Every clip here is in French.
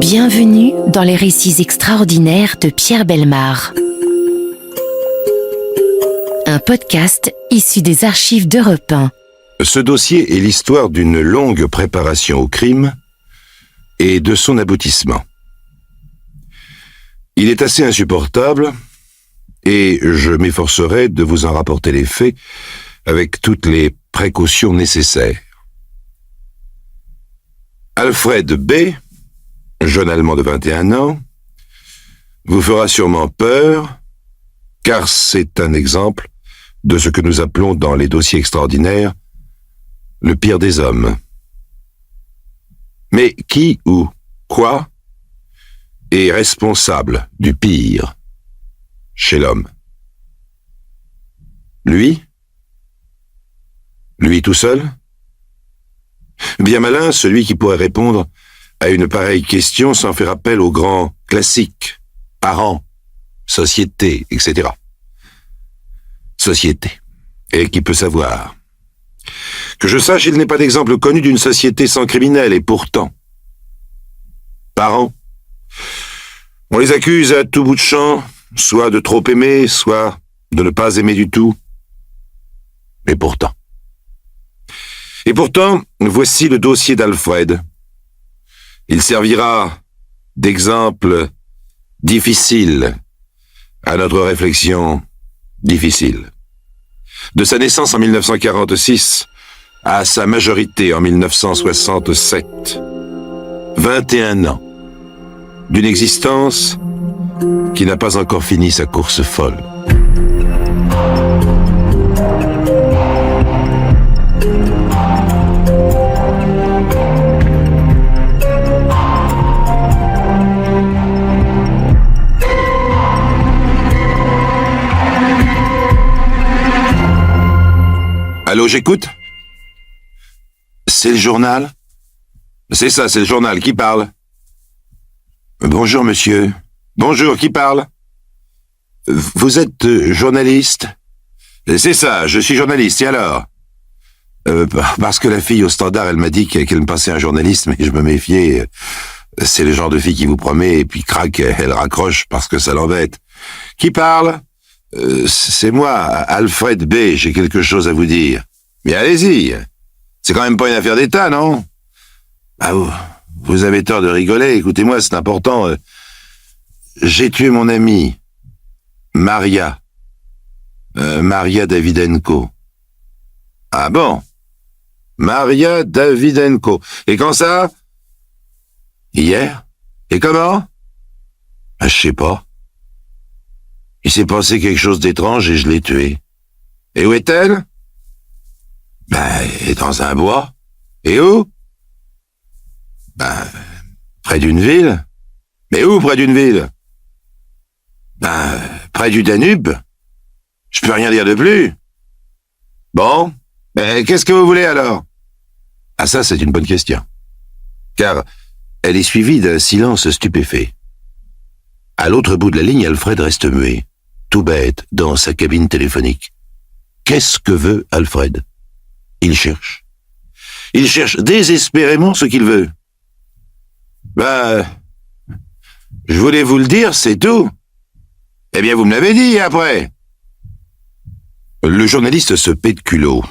Bienvenue dans les récits extraordinaires de Pierre Bellemare. Un podcast issu des archives d'Europe 1. Ce dossier est l'histoire d'une longue préparation au crime et de son aboutissement. Il est assez insupportable et je m'efforcerai de vous en rapporter les faits avec toutes les précautions nécessaires. Alfred B., jeune Allemand de 21 ans, vous fera sûrement peur, car c'est un exemple de ce que nous appelons dans les dossiers extraordinaires le pire des hommes. Mais qui ou quoi est responsable du pire chez l'homme? Lui? Lui tout seul? Bien malin celui qui pourrait répondre à une pareille question sans faire appel aux grands classiques, parents, société, etc. Société. Et qui peut savoir? Que je sache, il n'est pas d'exemple connu d'une société sans criminels, et pourtant. Parents. On les accuse à tout bout de champ, soit de trop aimer, soit de ne pas aimer du tout. Et pourtant. Et pourtant, voici le dossier d'Alfred. Il servira d'exemple difficile à notre réflexion difficile. De sa naissance en 1946 à sa majorité en 1967. 21 ans d'une existence qui n'a pas encore fini sa course folle. Allô, j'écoute? C'est le journal? C'est ça, c'est le journal. Qui parle? Bonjour, monsieur. Bonjour, qui parle? Vous êtes journaliste? C'est ça, je suis journaliste. Et alors? Parce que la fille au standard, elle m'a dit qu'elle me passait un journaliste, mais je me méfiais. C'est le genre de fille qui vous promet, et puis crac, elle raccroche parce que ça l'embête. Qui parle? C'est moi, Alfred B., j'ai quelque chose à vous dire. Mais allez-y, c'est quand même pas une affaire d'État, non? Ah, vous avez tort de rigoler, écoutez-moi, c'est important. J'ai tué mon amie, Maria Davydenko. Ah bon? Maria Davydenko. Et quand ça? Hier? Et comment? Je sais pas. Il s'est passé quelque chose d'étrange et je l'ai tuée. Et où est-elle? Elle est dans un bois. Et où? Près d'une ville. Mais où près d'une ville? Près du Danube. Je peux rien dire de plus. Bon, qu'est-ce que vous voulez alors? Ah ça, c'est une bonne question. Car elle est suivie d'un silence stupéfait. À l'autre bout de la ligne, Alfred reste muet. Tout bête, dans sa cabine téléphonique. Qu'est-ce que veut Alfred? Il cherche. Il cherche désespérément ce qu'il veut. Je voulais vous le dire, c'est tout. Eh bien, vous me l'avez dit, après. Le journaliste se paie de culot.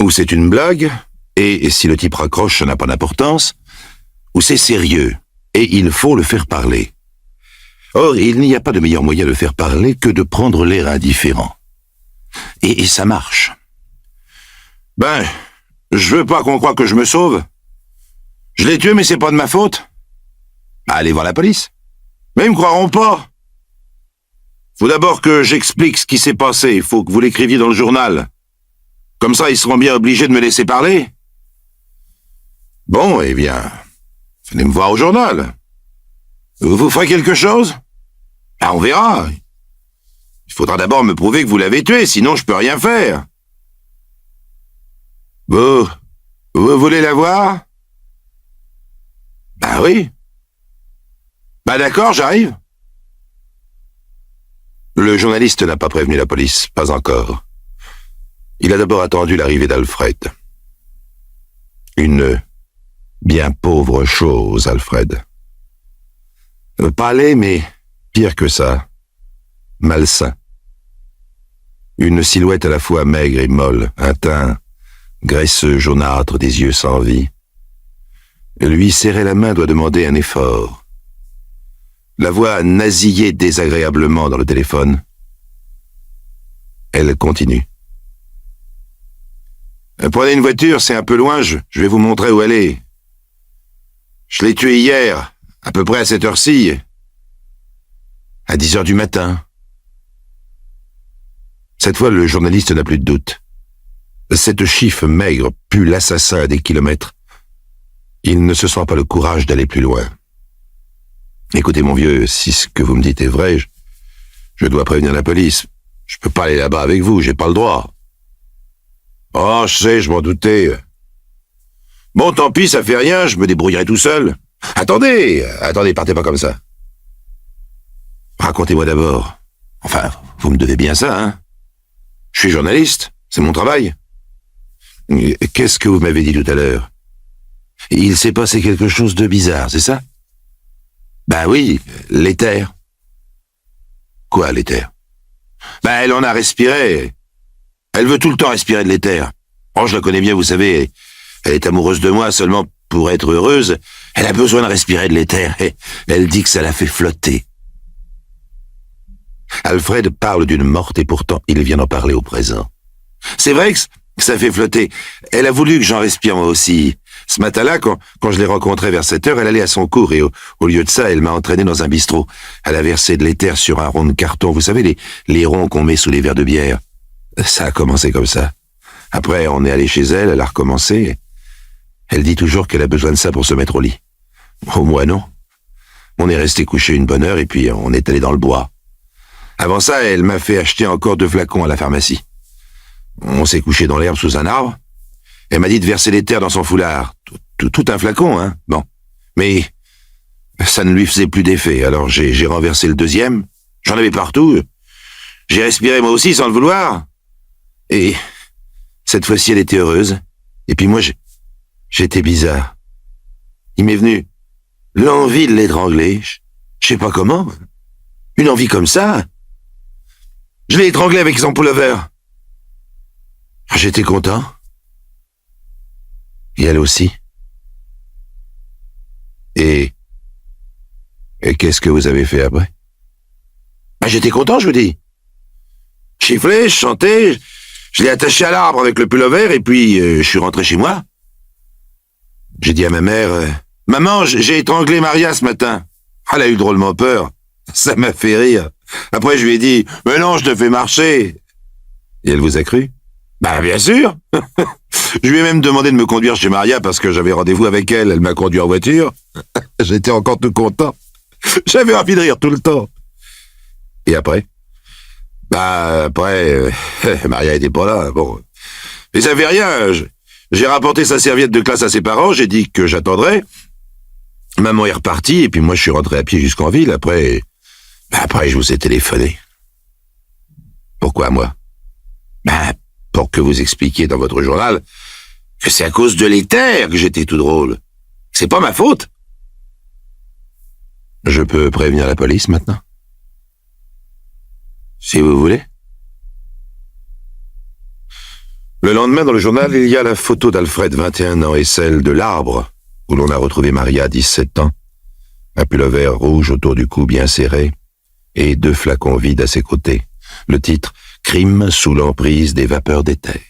Ou c'est une blague, et si le type raccroche, ça n'a pas d'importance, ou c'est sérieux, et il faut le faire parler. Or, il n'y a pas de meilleur moyen de faire parler que de prendre l'air indifférent. Et ça marche. Je veux pas qu'on croie que je me sauve. Je l'ai tué, mais c'est pas de ma faute. Allez voir la police. Mais ils me croiront pas. Faut d'abord que j'explique ce qui s'est passé. Il faut que vous l'écriviez dans le journal. Comme ça, ils seront bien obligés de me laisser parler. Bon, eh bien, venez me voir au journal. Vous ferez quelque chose? On verra. Il faudra d'abord me prouver que vous l'avez tué, sinon je peux rien faire. Vous voulez la voir? Oui. D'accord, j'arrive. Le journaliste n'a pas prévenu la police, pas encore. Il a d'abord attendu l'arrivée d'Alfred. Une bien pauvre chose, Alfred. Pas laid, mais pire que ça. Malsain. Une silhouette à la fois maigre et molle, un teint graisseux, jaunâtre, des yeux sans vie. Lui serrer la main doit demander un effort. La voix nasillait désagréablement dans le téléphone. Elle continue. Prenez une voiture, c'est un peu loin, je vais vous montrer où elle est. Je l'ai tuée hier, à peu près à cette heure-ci, à 10 heures du matin. Cette fois, le journaliste n'a plus de doute. Cette chiffre maigre pue l'assassin à des kilomètres. Il ne se sent pas le courage d'aller plus loin. Écoutez, mon vieux, si ce que vous me dites est vrai, je dois prévenir la police. Je peux pas aller là-bas avec vous, j'ai pas le droit. Oh, je sais, je m'en doutais. Bon, tant pis, ça fait rien, je me débrouillerai tout seul. Attendez, partez pas comme ça. Racontez-moi d'abord. Enfin, vous me devez bien ça, hein. Je suis journaliste, c'est mon travail. Qu'est-ce que vous m'avez dit tout à l'heure? Il s'est passé quelque chose de bizarre, c'est ça? Ben oui, l'éther. Quoi, l'éther? Ben, elle en a respiré. Elle veut tout le temps respirer de l'éther. Oh, je la connais bien, vous savez. Elle est amoureuse de moi seulement pour être heureuse. Elle a besoin de respirer de l'éther et elle dit que ça la fait flotter. Alfred parle d'une morte et pourtant il vient d'en parler au présent. C'est vrai que ça fait flotter. Elle a voulu que j'en respire moi aussi. Ce matin-là, quand je l'ai rencontrée vers 7 heures, elle allait à son cours et au lieu de ça, elle m'a entraîné dans un bistrot. Elle a versé de l'éther sur un rond de carton. Vous savez, les ronds qu'on met sous les verres de bière. Ça a commencé comme ça. Après, on est allé chez elle, elle a recommencé. Elle dit toujours qu'elle a besoin de ça pour se mettre au lit. Oh, moi non. On est resté couché une bonne heure et puis on est allé dans le bois. Avant ça, elle m'a fait acheter encore 2 flacons à la pharmacie. On s'est couché dans l'herbe sous un arbre. Elle m'a dit de verser l'éther dans son foulard. Tout un flacon, hein. Bon. Mais ça ne lui faisait plus d'effet. Alors j'ai renversé le deuxième. J'en avais partout. J'ai respiré moi aussi sans le vouloir. Et cette fois-ci, elle était heureuse. Et puis moi, j'étais bizarre. Il m'est venu l'envie de l'étrangler. Je sais pas comment. Une envie comme ça. Je l'ai étranglé avec son pullover. J'étais content. Et elle aussi. Et qu'est-ce que vous avez fait après? J'étais content, je vous dis. Je sifflais, je chantais, je l'ai attaché à l'arbre avec le pullover et puis je suis rentré chez moi. J'ai dit à ma mère, maman, j'ai étranglé Maria ce matin. Elle a eu drôlement peur. Ça m'a fait rire. Après, je lui ai dit, mais non, je te fais marcher. Et elle vous a cru? Bien sûr. Je lui ai même demandé de me conduire chez Maria parce que j'avais rendez-vous avec elle. Elle m'a conduit en voiture. J'étais encore tout content. J'avais envie de rire tout le temps. Et après? Après, Maria était pas là. Bon. Mais ça fait rien. J'ai rapporté sa serviette de classe à ses parents. J'ai dit que j'attendrais. Maman est repartie et puis moi je suis rentré à pied jusqu'en ville. Après, je vous ai téléphoné. Pourquoi moi? Pour que vous expliquiez dans votre journal que c'est à cause de l'éther que j'étais tout drôle. C'est pas ma faute. Je peux prévenir la police maintenant? Si vous voulez. Le lendemain, dans le journal, il y a la photo d'Alfred, 21 ans, et celle de l'arbre, où l'on a retrouvé Maria, 17 ans, un pullover rouge autour du cou bien serré, et 2 flacons vides à ses côtés. Le titre, Crime sous l'emprise des vapeurs d'éther.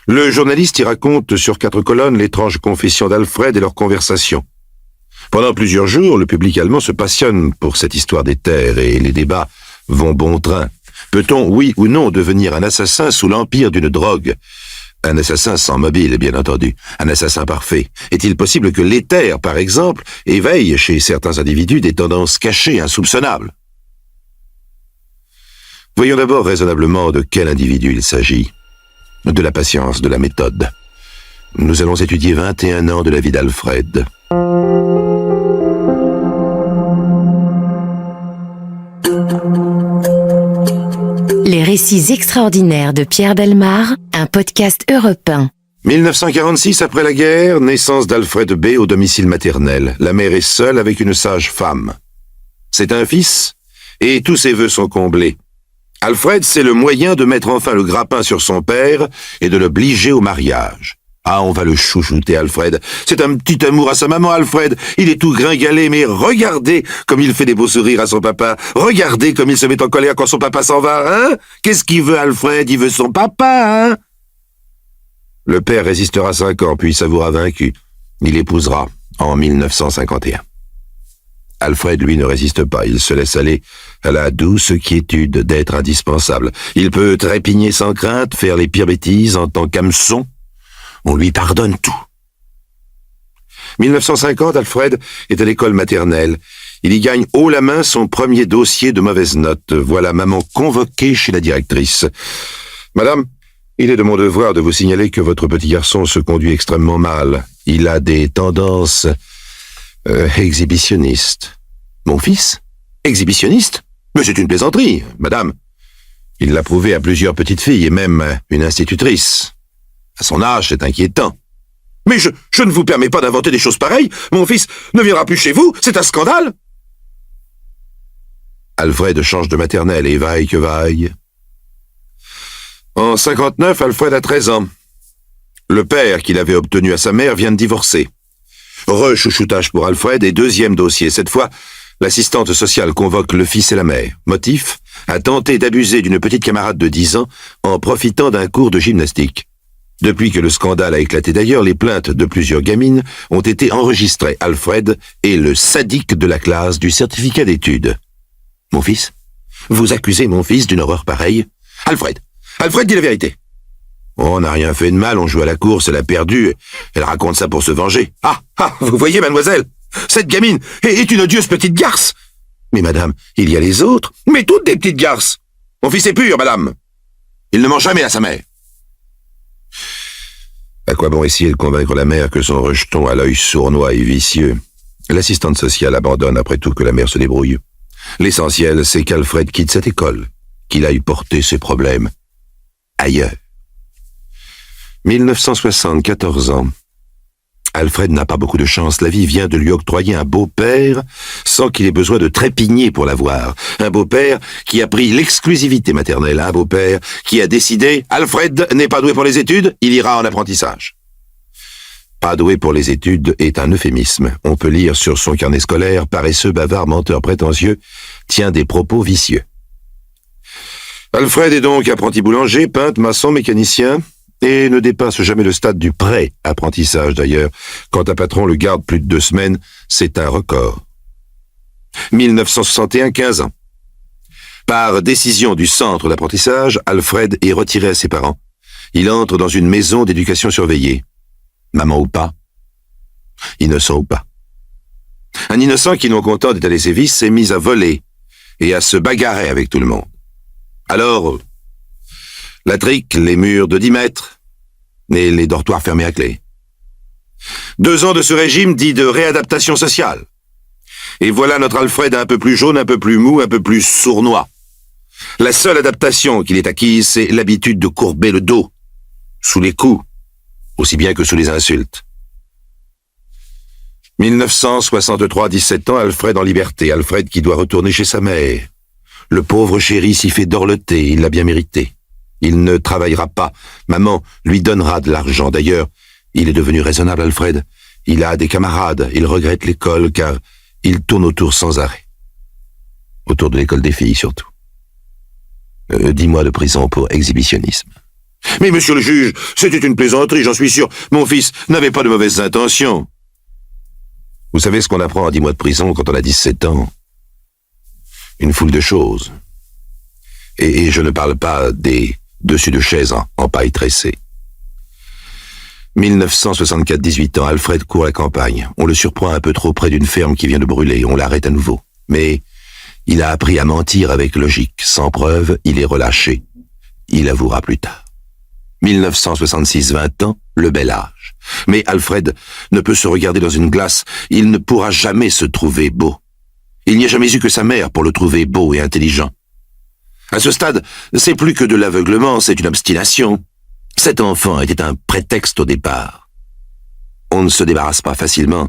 Le journaliste y raconte sur 4 colonnes l'étrange confession d'Alfred et leur conversation. Pendant plusieurs jours, le public allemand se passionne pour cette histoire d'éther et les débats vont bon train. Peut-on, oui ou non, devenir un assassin sous l'empire d'une drogue? Un assassin sans mobile, bien entendu. Un assassin parfait. Est-il possible que l'éther, par exemple, éveille chez certains individus des tendances cachées, insoupçonnables? Voyons d'abord raisonnablement de quel individu il s'agit. De la patience, de la méthode. Nous allons étudier 21 ans de la vie d'Alfred. Les récits extraordinaires de Pierre Bellemare, un podcast Europe 1. 1946, après la guerre, naissance d'Alfred B. au domicile maternel. La mère est seule avec une sage femme. C'est un fils, et tous ses vœux sont comblés. Alfred, c'est le moyen de mettre enfin le grappin sur son père et de l'obliger au mariage. Ah, on va le chouchouter, Alfred. C'est un petit amour à sa maman, Alfred. Il est tout gringalé, mais regardez comme il fait des beaux sourires à son papa. Regardez comme il se met en colère quand son papa s'en va, hein? Qu'est-ce qu'il veut, Alfred? Il veut son papa, hein? Le père résistera 5 ans, puis s'avouera vaincu. Il épousera en 1951. Alfred, lui, ne résiste pas. Il se laisse aller à la douce quiétude d'être indispensable. Il peut trépigner sans crainte, faire les pires bêtises en tant qu'hameçon. On lui pardonne tout. 1950, Alfred est à l'école maternelle. Il y gagne haut la main son premier dossier de mauvaises notes. Voilà maman convoquée chez la directrice. « Madame, il est de mon devoir de vous signaler que votre petit garçon se conduit extrêmement mal. Il a des tendances exhibitionnistes. »« Mon fils? Exhibitionniste? Mais c'est une plaisanterie, madame. Il l'a prouvé à plusieurs petites filles et même une institutrice. À son âge, c'est inquiétant. »« Mais je ne vous permets pas d'inventer des choses pareilles. Mon fils ne viendra plus chez vous. C'est un scandale. » Alfred change de maternelle et vaille que vaille. En 59, Alfred a 13 ans. Le père qu'il avait obtenu à sa mère vient de divorcer. Re-chouchoutage pour Alfred et deuxième dossier. Cette fois, l'assistante sociale convoque le fils et la mère. Motif, a tenté d'abuser d'une petite camarade de 10 ans en profitant d'un cours de gymnastique. Depuis que le scandale a éclaté d'ailleurs, les plaintes de plusieurs gamines ont été enregistrées. Alfred est le sadique de la classe du certificat d'études. « Mon fils? Vous accusez mon fils d'une horreur pareille? Alfred! Alfred, dis la vérité. » « On n'a rien fait de mal, on joue à la course, elle a perdu. Elle raconte ça pour se venger. »« Ah, vous voyez, mademoiselle, cette gamine est une odieuse petite garce. »« Mais madame, il y a les autres. »« Mais toutes des petites garces. Mon fils est pur, madame. Il ne ment jamais à sa mère. » À quoi bon essayer de convaincre la mère que son rejeton a l'œil sournois et vicieux? L'assistante sociale abandonne après tout que la mère se débrouille. L'essentiel, c'est qu'Alfred quitte cette école, qu'il aille porter ses problèmes ailleurs. 1974 ans. Alfred n'a pas beaucoup de chance. La vie vient de lui octroyer un beau-père sans qu'il ait besoin de trépigner pour l'avoir. Un beau-père qui a pris l'exclusivité maternelle. Un beau-père qui a décidé « Alfred n'est pas doué pour les études, il ira en apprentissage ». Pas doué pour les études est un euphémisme. On peut lire sur son carnet scolaire « Paresseux, bavard, menteur, prétentieux, tient des propos vicieux ». Alfred est donc apprenti boulanger, peintre, maçon, mécanicien et ne dépasse jamais le stade du pré-apprentissage d'ailleurs. Quand un patron le garde plus de 2 semaines, c'est un record. 1961, 15 ans. Par décision du centre d'apprentissage, Alfred est retiré à ses parents. Il entre dans une maison d'éducation surveillée. Maman ou pas? Innocent ou pas? Un innocent qui, non content d'étaler ses vices, s'est mis à voler et à se bagarrer avec tout le monde. Alors, la trique, les murs de 10 mètres et les dortoirs fermés à clé. 2 ans de ce régime dit de réadaptation sociale. Et voilà notre Alfred un peu plus jaune, un peu plus mou, un peu plus sournois. La seule adaptation qu'il ait acquise, c'est l'habitude de courber le dos, sous les coups, aussi bien que sous les insultes. 1963, 17 ans, Alfred en liberté. Alfred qui doit retourner chez sa mère. Le pauvre chéri s'y fait dorloter, il l'a bien mérité. Il ne travaillera pas. Maman lui donnera de l'argent. D'ailleurs, il est devenu raisonnable, Alfred. Il a des camarades. Il regrette l'école car il tourne autour sans arrêt. Autour de l'école des filles, surtout. 10 mois de prison pour exhibitionnisme. Mais monsieur le juge, c'était une plaisanterie, j'en suis sûr. Mon fils n'avait pas de mauvaises intentions. Vous savez ce qu'on apprend en 10 mois de prison quand on a 17 ans? Une foule de choses. Et je ne parle pas des dessus de chaises en paille tressée. 1964, 18 ans, Alfred court la campagne. On le surprend un peu trop près d'une ferme qui vient de brûler. On l'arrête à nouveau. Mais il a appris à mentir avec logique. Sans preuve, il est relâché. Il avouera plus tard. 1966, 20 ans, le bel âge. Mais Alfred ne peut se regarder dans une glace. Il ne pourra jamais se trouver beau. Il n'y a jamais eu que sa mère pour le trouver beau et intelligent. À ce stade, c'est plus que de l'aveuglement, c'est une obstination. Cet enfant était un prétexte au départ. On ne se débarrasse pas facilement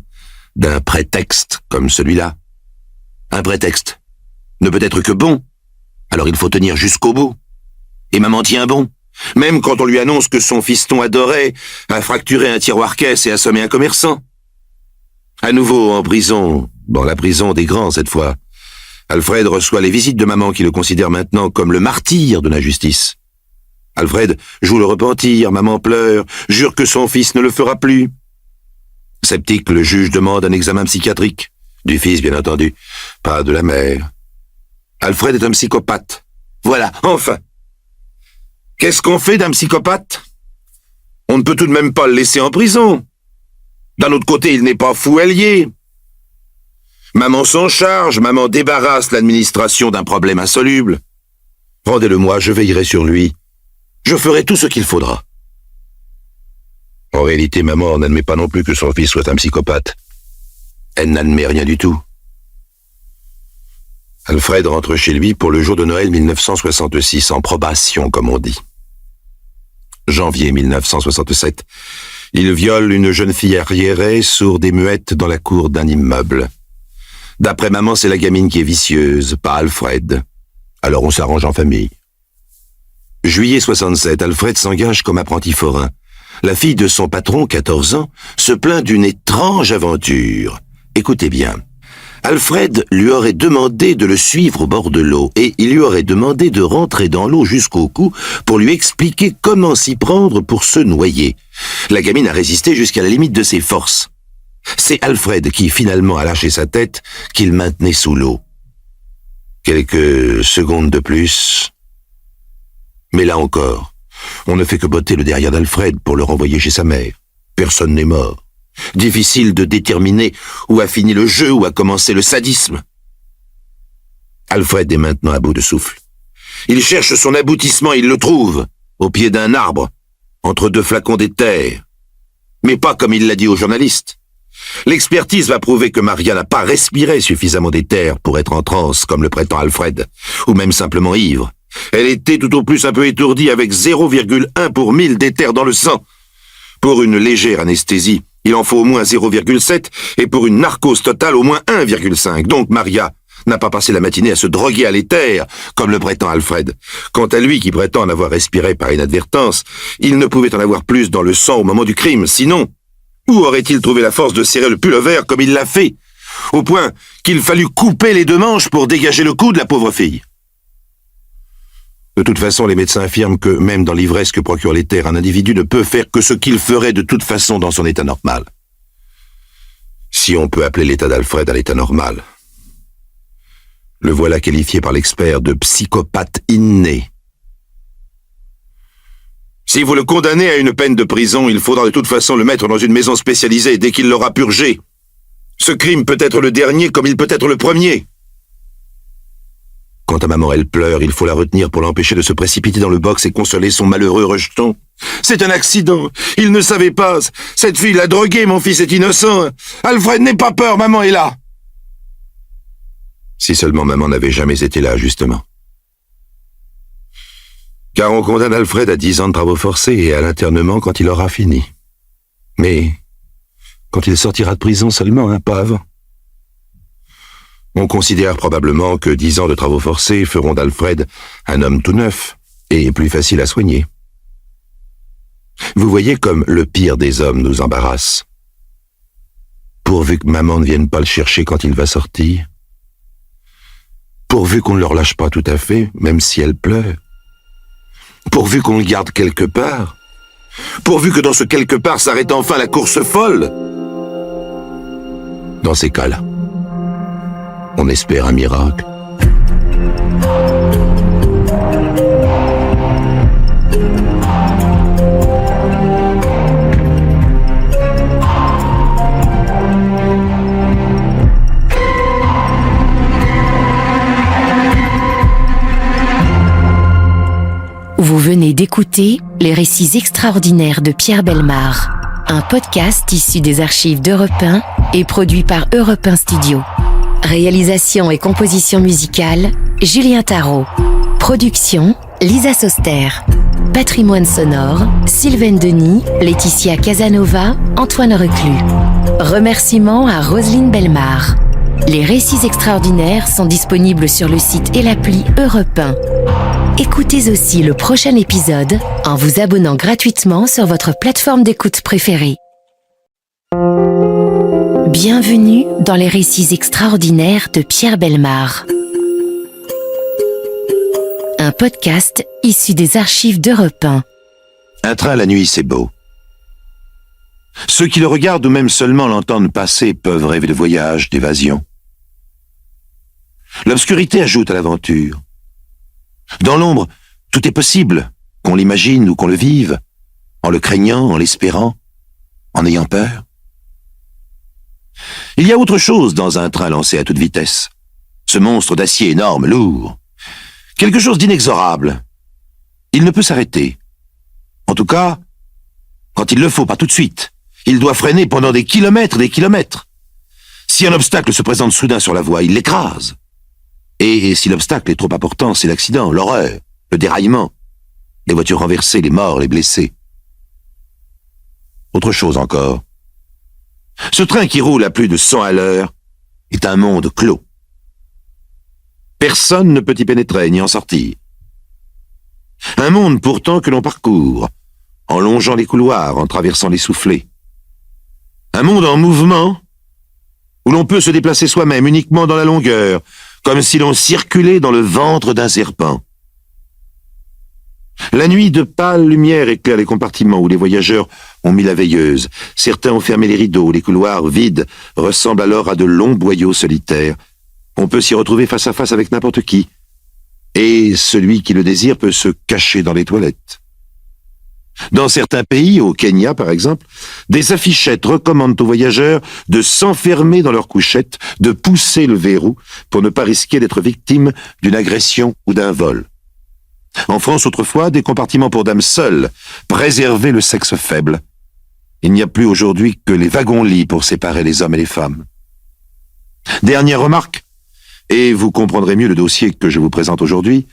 d'un prétexte comme celui-là. Un prétexte ne peut être que bon, alors il faut tenir jusqu'au bout. Et maman tient bon, même quand on lui annonce que son fiston adoré a fracturé un tiroir-caisse et assommé un commerçant. À nouveau en prison, dans la prison des grands cette fois, Alfred reçoit les visites de maman qui le considère maintenant comme le martyr de la justice. Alfred joue le repentir, maman pleure, jure que son fils ne le fera plus. Sceptique, le juge demande un examen psychiatrique. Du fils, bien entendu, pas de la mère. Alfred est un psychopathe. Voilà, enfin. Qu'est-ce qu'on fait d'un psychopathe? On ne peut tout de même pas le laisser en prison. D'un autre côté, il n'est pas fou allié. Maman s'en charge, maman débarrasse l'administration d'un problème insoluble. Rendez-le-moi, je veillerai sur lui. Je ferai tout ce qu'il faudra. En réalité, maman n'admet pas non plus que son fils soit un psychopathe. Elle n'admet rien du tout. Alfred rentre chez lui pour le jour de Noël 1966, en probation, comme on dit. Janvier 1967. Il viole une jeune fille arriérée, sourde et muette, dans la cour d'un immeuble. D'après maman, c'est la gamine qui est vicieuse, pas Alfred. Alors on s'arrange en famille. Juillet 67, Alfred s'engage comme apprenti forain. La fille de son patron, 14 ans, se plaint d'une étrange aventure. Écoutez bien. Alfred lui aurait demandé de le suivre au bord de l'eau et il lui aurait demandé de rentrer dans l'eau jusqu'au cou pour lui expliquer comment s'y prendre pour se noyer. La gamine a résisté jusqu'à la limite de ses forces. C'est Alfred qui finalement a lâché sa tête qu'il maintenait sous l'eau. Quelques secondes de plus. Mais là encore, on ne fait que botter le derrière d'Alfred pour le renvoyer chez sa mère. Personne n'est mort. Difficile de déterminer où a fini le jeu, où a commencé le sadisme. Alfred est maintenant à bout de souffle. Il cherche son aboutissement, il le trouve, au pied d'un arbre, entre deux flacons d'éther. Mais pas comme il l'a dit aux journalistes. L'expertise va prouver que Maria n'a pas respiré suffisamment d'éther pour être en transe, comme le prétend Alfred, ou même simplement ivre. Elle était tout au plus un peu étourdie avec 0,1 pour 1000 d'éther dans le sang. Pour une légère anesthésie, il en faut au moins 0,7 et pour une narcose totale au moins 1,5. Donc Maria n'a pas passé la matinée à se droguer à l'éther, comme le prétend Alfred. Quant à lui qui prétend en avoir respiré par inadvertance, il ne pouvait en avoir plus dans le sang au moment du crime. Sinon, où aurait-il trouvé la force de serrer le pullover comme il l'a fait, au point qu'il fallut couper les deux manches pour dégager le cou de la pauvre fille? De toute façon, les médecins affirment que, même dans l'ivresse que procure l'éther, un individu ne peut faire que ce qu'il ferait de toute façon dans son état normal. Si on peut appeler l'état d'Alfred à l'état normal. Le voilà qualifié par l'expert de psychopathe inné. Si vous le condamnez à une peine de prison, il faudra de toute façon le mettre dans une maison spécialisée dès qu'il l'aura purgé. Ce crime peut être le dernier comme il peut être le premier. Quant à maman, elle pleure, il faut la retenir pour l'empêcher de se précipiter dans le box et consoler son malheureux rejeton. C'est un accident, il ne savait pas. Cette fille l'a drogué, mon fils est innocent. Alfred, n'aie pas peur, maman est là. Si seulement maman n'avait jamais été là, justement. Car on condamne Alfred à 10 ans de travaux forcés et à l'internement quand il aura fini. Mais quand il sortira de prison seulement, pas avant. On considère probablement que 10 ans de travaux forcés feront d'Alfred un homme tout neuf et plus facile à soigner. Vous voyez comme le pire des hommes nous embarrasse. Pourvu que maman ne vienne pas le chercher quand il va sortir. Pourvu qu'on ne le relâche pas tout à fait, même si elle pleure. Pourvu qu'on le garde quelque part. Pourvu que dans ce quelque part s'arrête enfin la course folle. Dans ces cas-là, on espère un miracle. Vous venez d'écouter Les récits extraordinaires de Pierre Bellemare, un podcast issu des archives d'Europe 1 et produit par Europe 1 Studio. Réalisation et composition musicale, Julien Tarot. Production, Lisa Soster. Patrimoine sonore, Sylvaine Denis, Laetitia Casanova, Antoine Reclus. Remerciements à Roselyne Bellemare. Les récits extraordinaires sont disponibles sur le site et l'appli Europe 1. Écoutez aussi le prochain épisode en vous abonnant gratuitement sur votre plateforme d'écoute préférée. Bienvenue dans les récits extraordinaires de Pierre Bellemare. Un podcast issu des archives d'Europe 1. Un train la nuit, c'est beau. Ceux qui le regardent ou même seulement l'entendent passer peuvent rêver de voyage, d'évasion. L'obscurité ajoute à l'aventure. Dans l'ombre, tout est possible, qu'on l'imagine ou qu'on le vive, en le craignant, en l'espérant, en ayant peur. Il y a autre chose dans un train lancé à toute vitesse. Ce monstre d'acier énorme, lourd. Quelque chose d'inexorable. Il ne peut s'arrêter. En tout cas, quand il le faut, pas tout de suite. Il doit freiner pendant des kilomètres et des kilomètres. Si un obstacle se présente soudain sur la voie, il l'écrase. Et si l'obstacle est trop important, c'est l'accident, l'horreur, le déraillement, les voitures renversées, les morts, les blessés. Autre chose encore. Ce train qui roule à plus de 100 à l'heure est un monde clos. Personne ne peut y pénétrer ni en sortir. Un monde pourtant que l'on parcourt, en longeant les couloirs, en traversant les soufflets. Un monde en mouvement, où l'on peut se déplacer soi-même uniquement dans la longueur, comme si l'on circulait dans le ventre d'un serpent. La nuit, de pâles lumières éclairent les compartiments où les voyageurs ont mis la veilleuse. Certains ont fermé les rideaux, les couloirs vides ressemblent alors à de longs boyaux solitaires. On peut s'y retrouver face à face avec n'importe qui. Et celui qui le désire peut se cacher dans les toilettes. Dans certains pays, au Kenya par exemple, des affichettes recommandent aux voyageurs de s'enfermer dans leur couchette, de pousser le verrou pour ne pas risquer d'être victime d'une agression ou d'un vol. En France, autrefois, des compartiments pour dames seules préservaient le sexe faible. Il n'y a plus aujourd'hui que les wagons-lits pour séparer les hommes et les femmes. Dernière remarque, et vous comprendrez mieux le dossier que je vous présente aujourd'hui,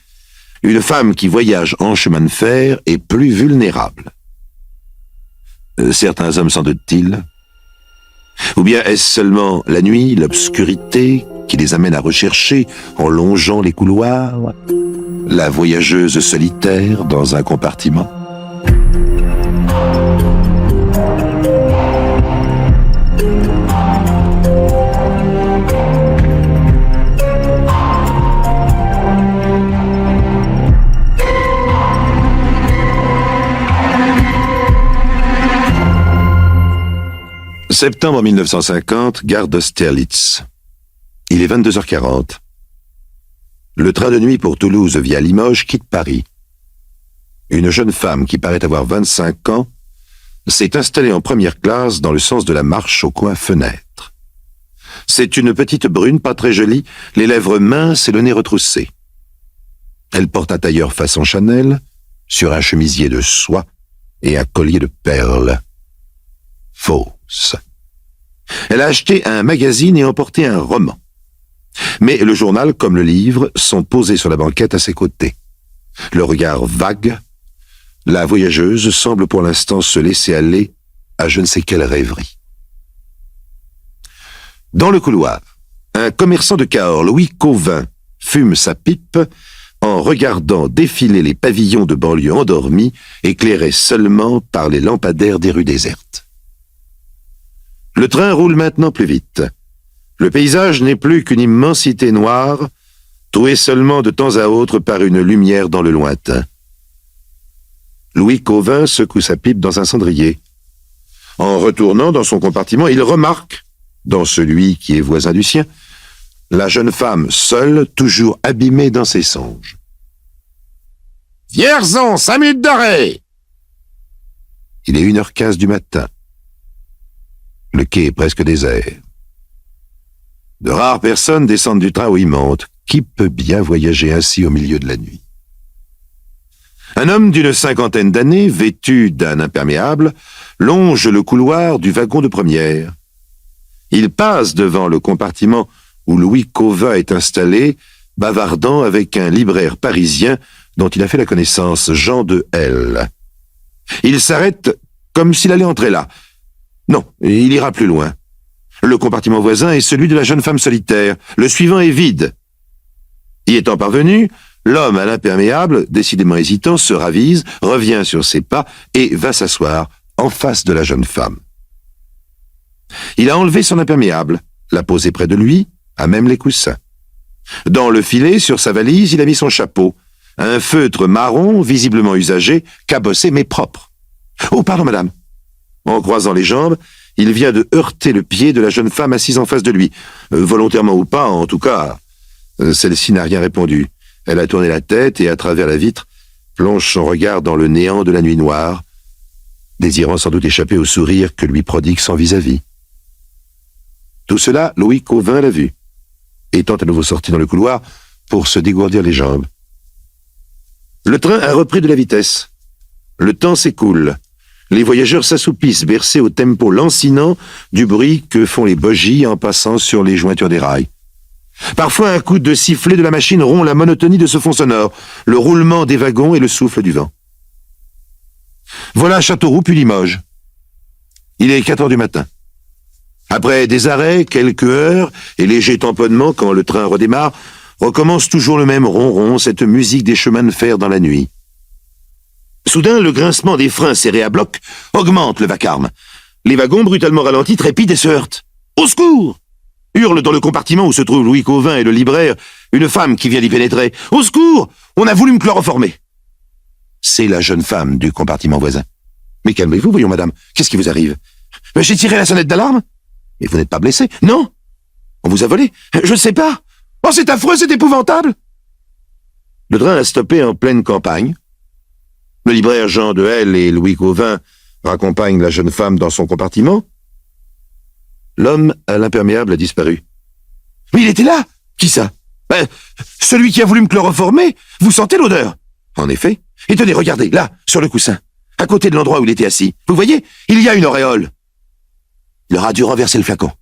une femme qui voyage en chemin de fer est plus vulnérable. Certains hommes s'en doutent-ils? Ou bien est-ce seulement la nuit, l'obscurité, qui les amène à rechercher, en longeant les couloirs, la voyageuse solitaire dans un compartiment? Septembre 1950, gare d'Austerlitz. Il est 22h40. Le train de nuit pour Toulouse via Limoges quitte Paris. Une jeune femme qui paraît avoir 25 ans s'est installée en première classe dans le sens de la marche au coin fenêtre. C'est une petite brune pas très jolie, les lèvres minces et le nez retroussé. Elle porte un tailleur façon Chanel, sur un chemisier de soie et un collier de perles. Fausse. Elle a acheté un magazine et emporté un roman. Mais le journal, comme le livre, sont posés sur la banquette à ses côtés. Le regard vague, la voyageuse semble pour l'instant se laisser aller à je ne sais quelle rêverie. Dans le couloir, un commerçant de Cahors, Louis Cauvin, fume sa pipe en regardant défiler les pavillons de banlieue endormis, éclairés seulement par les lampadaires des rues désertes. Le train roule maintenant plus vite. Le paysage n'est plus qu'une immensité noire, trouée seulement de temps à autre par une lumière dans le lointain. Louis Cauvin secoue sa pipe dans un cendrier. En retournant dans son compartiment, il remarque, dans celui qui est voisin du sien, la jeune femme seule, toujours abîmée dans ses songes. « Vierzon, 5 minutes d'arrêt !» Il est 1h15 du matin. Le quai est presque désert. De rares personnes descendent du train où il monte. Qui peut bien voyager ainsi au milieu de la nuit? Un homme d'une 50aine d'années, vêtu d'un imperméable, longe le couloir du wagon de première. Il passe devant le compartiment où Louis Cauvin est installé, bavardant avec un libraire parisien dont il a fait la connaissance, Jean de L. Il s'arrête comme s'il allait entrer là. Non, il ira plus loin. Le compartiment voisin est celui de la jeune femme solitaire. Le suivant est vide. Y étant parvenu, l'homme à l'imperméable, décidément hésitant, se ravise, revient sur ses pas et va s'asseoir en face de la jeune femme. Il a enlevé son imperméable, l'a posé près de lui, à même les coussins. Dans le filet, sur sa valise, il a mis son chapeau, un feutre marron, visiblement usagé, cabossé mais propre. « Oh, pardon, madame !» En croisant les jambes, il vient de heurter le pied de la jeune femme assise en face de lui. Volontairement ou pas, en tout cas, celle-ci n'a rien répondu. Elle a tourné la tête et, à travers la vitre, plonge son regard dans le néant de la nuit noire, désirant sans doute échapper au sourire que lui prodigue son vis-à-vis. Tout cela, Louis Cauvin l'a vu, étant à nouveau sorti dans le couloir pour se dégourdir les jambes. Le train a repris de la vitesse. Le temps s'écoule. Les voyageurs s'assoupissent, bercés au tempo lancinant du bruit que font les bogies en passant sur les jointures des rails. Parfois, un coup de sifflet de la machine rompt la monotonie de ce fond sonore, le roulement des wagons et le souffle du vent. Voilà Châteauroux puis Limoges. Il est 4 heures du matin. Après des arrêts, quelques heures et léger tamponnement quand le train redémarre, recommence toujours le même ronron, cette musique des chemins de fer dans la nuit. Soudain, le grincement des freins serrés à bloc augmente le vacarme. Les wagons, brutalement ralentis, trépident et se heurtent. « Au secours !» hurle dans le compartiment où se trouvent Louis Cauvin et le libraire une femme qui vient d'y pénétrer. « Au secours ! On a voulu me chloroformer !» C'est la jeune femme du compartiment voisin. « Mais calmez-vous, voyons, madame. Qu'est-ce qui vous arrive ?»« J'ai tiré la sonnette d'alarme. »« Mais vous n'êtes pas blessé ?»« Non. »« On vous a volé ?»« Je ne sais pas. »« Oh, c'est affreux, c'est épouvantable !» Le train a stoppé en pleine campagne. Le libraire Jean de L et Louis Cauvin raccompagnent la jeune femme dans son compartiment. L'homme à l'imperméable a disparu. « Mais il était là !»« Qui ça ?»« Celui qui a voulu me chloroformer. Vous sentez l'odeur ?»« En effet. Et tenez, regardez, là, sur le coussin, à côté de l'endroit où il était assis. Vous voyez, il y a une auréole. » Il aura dû renverser le flacon.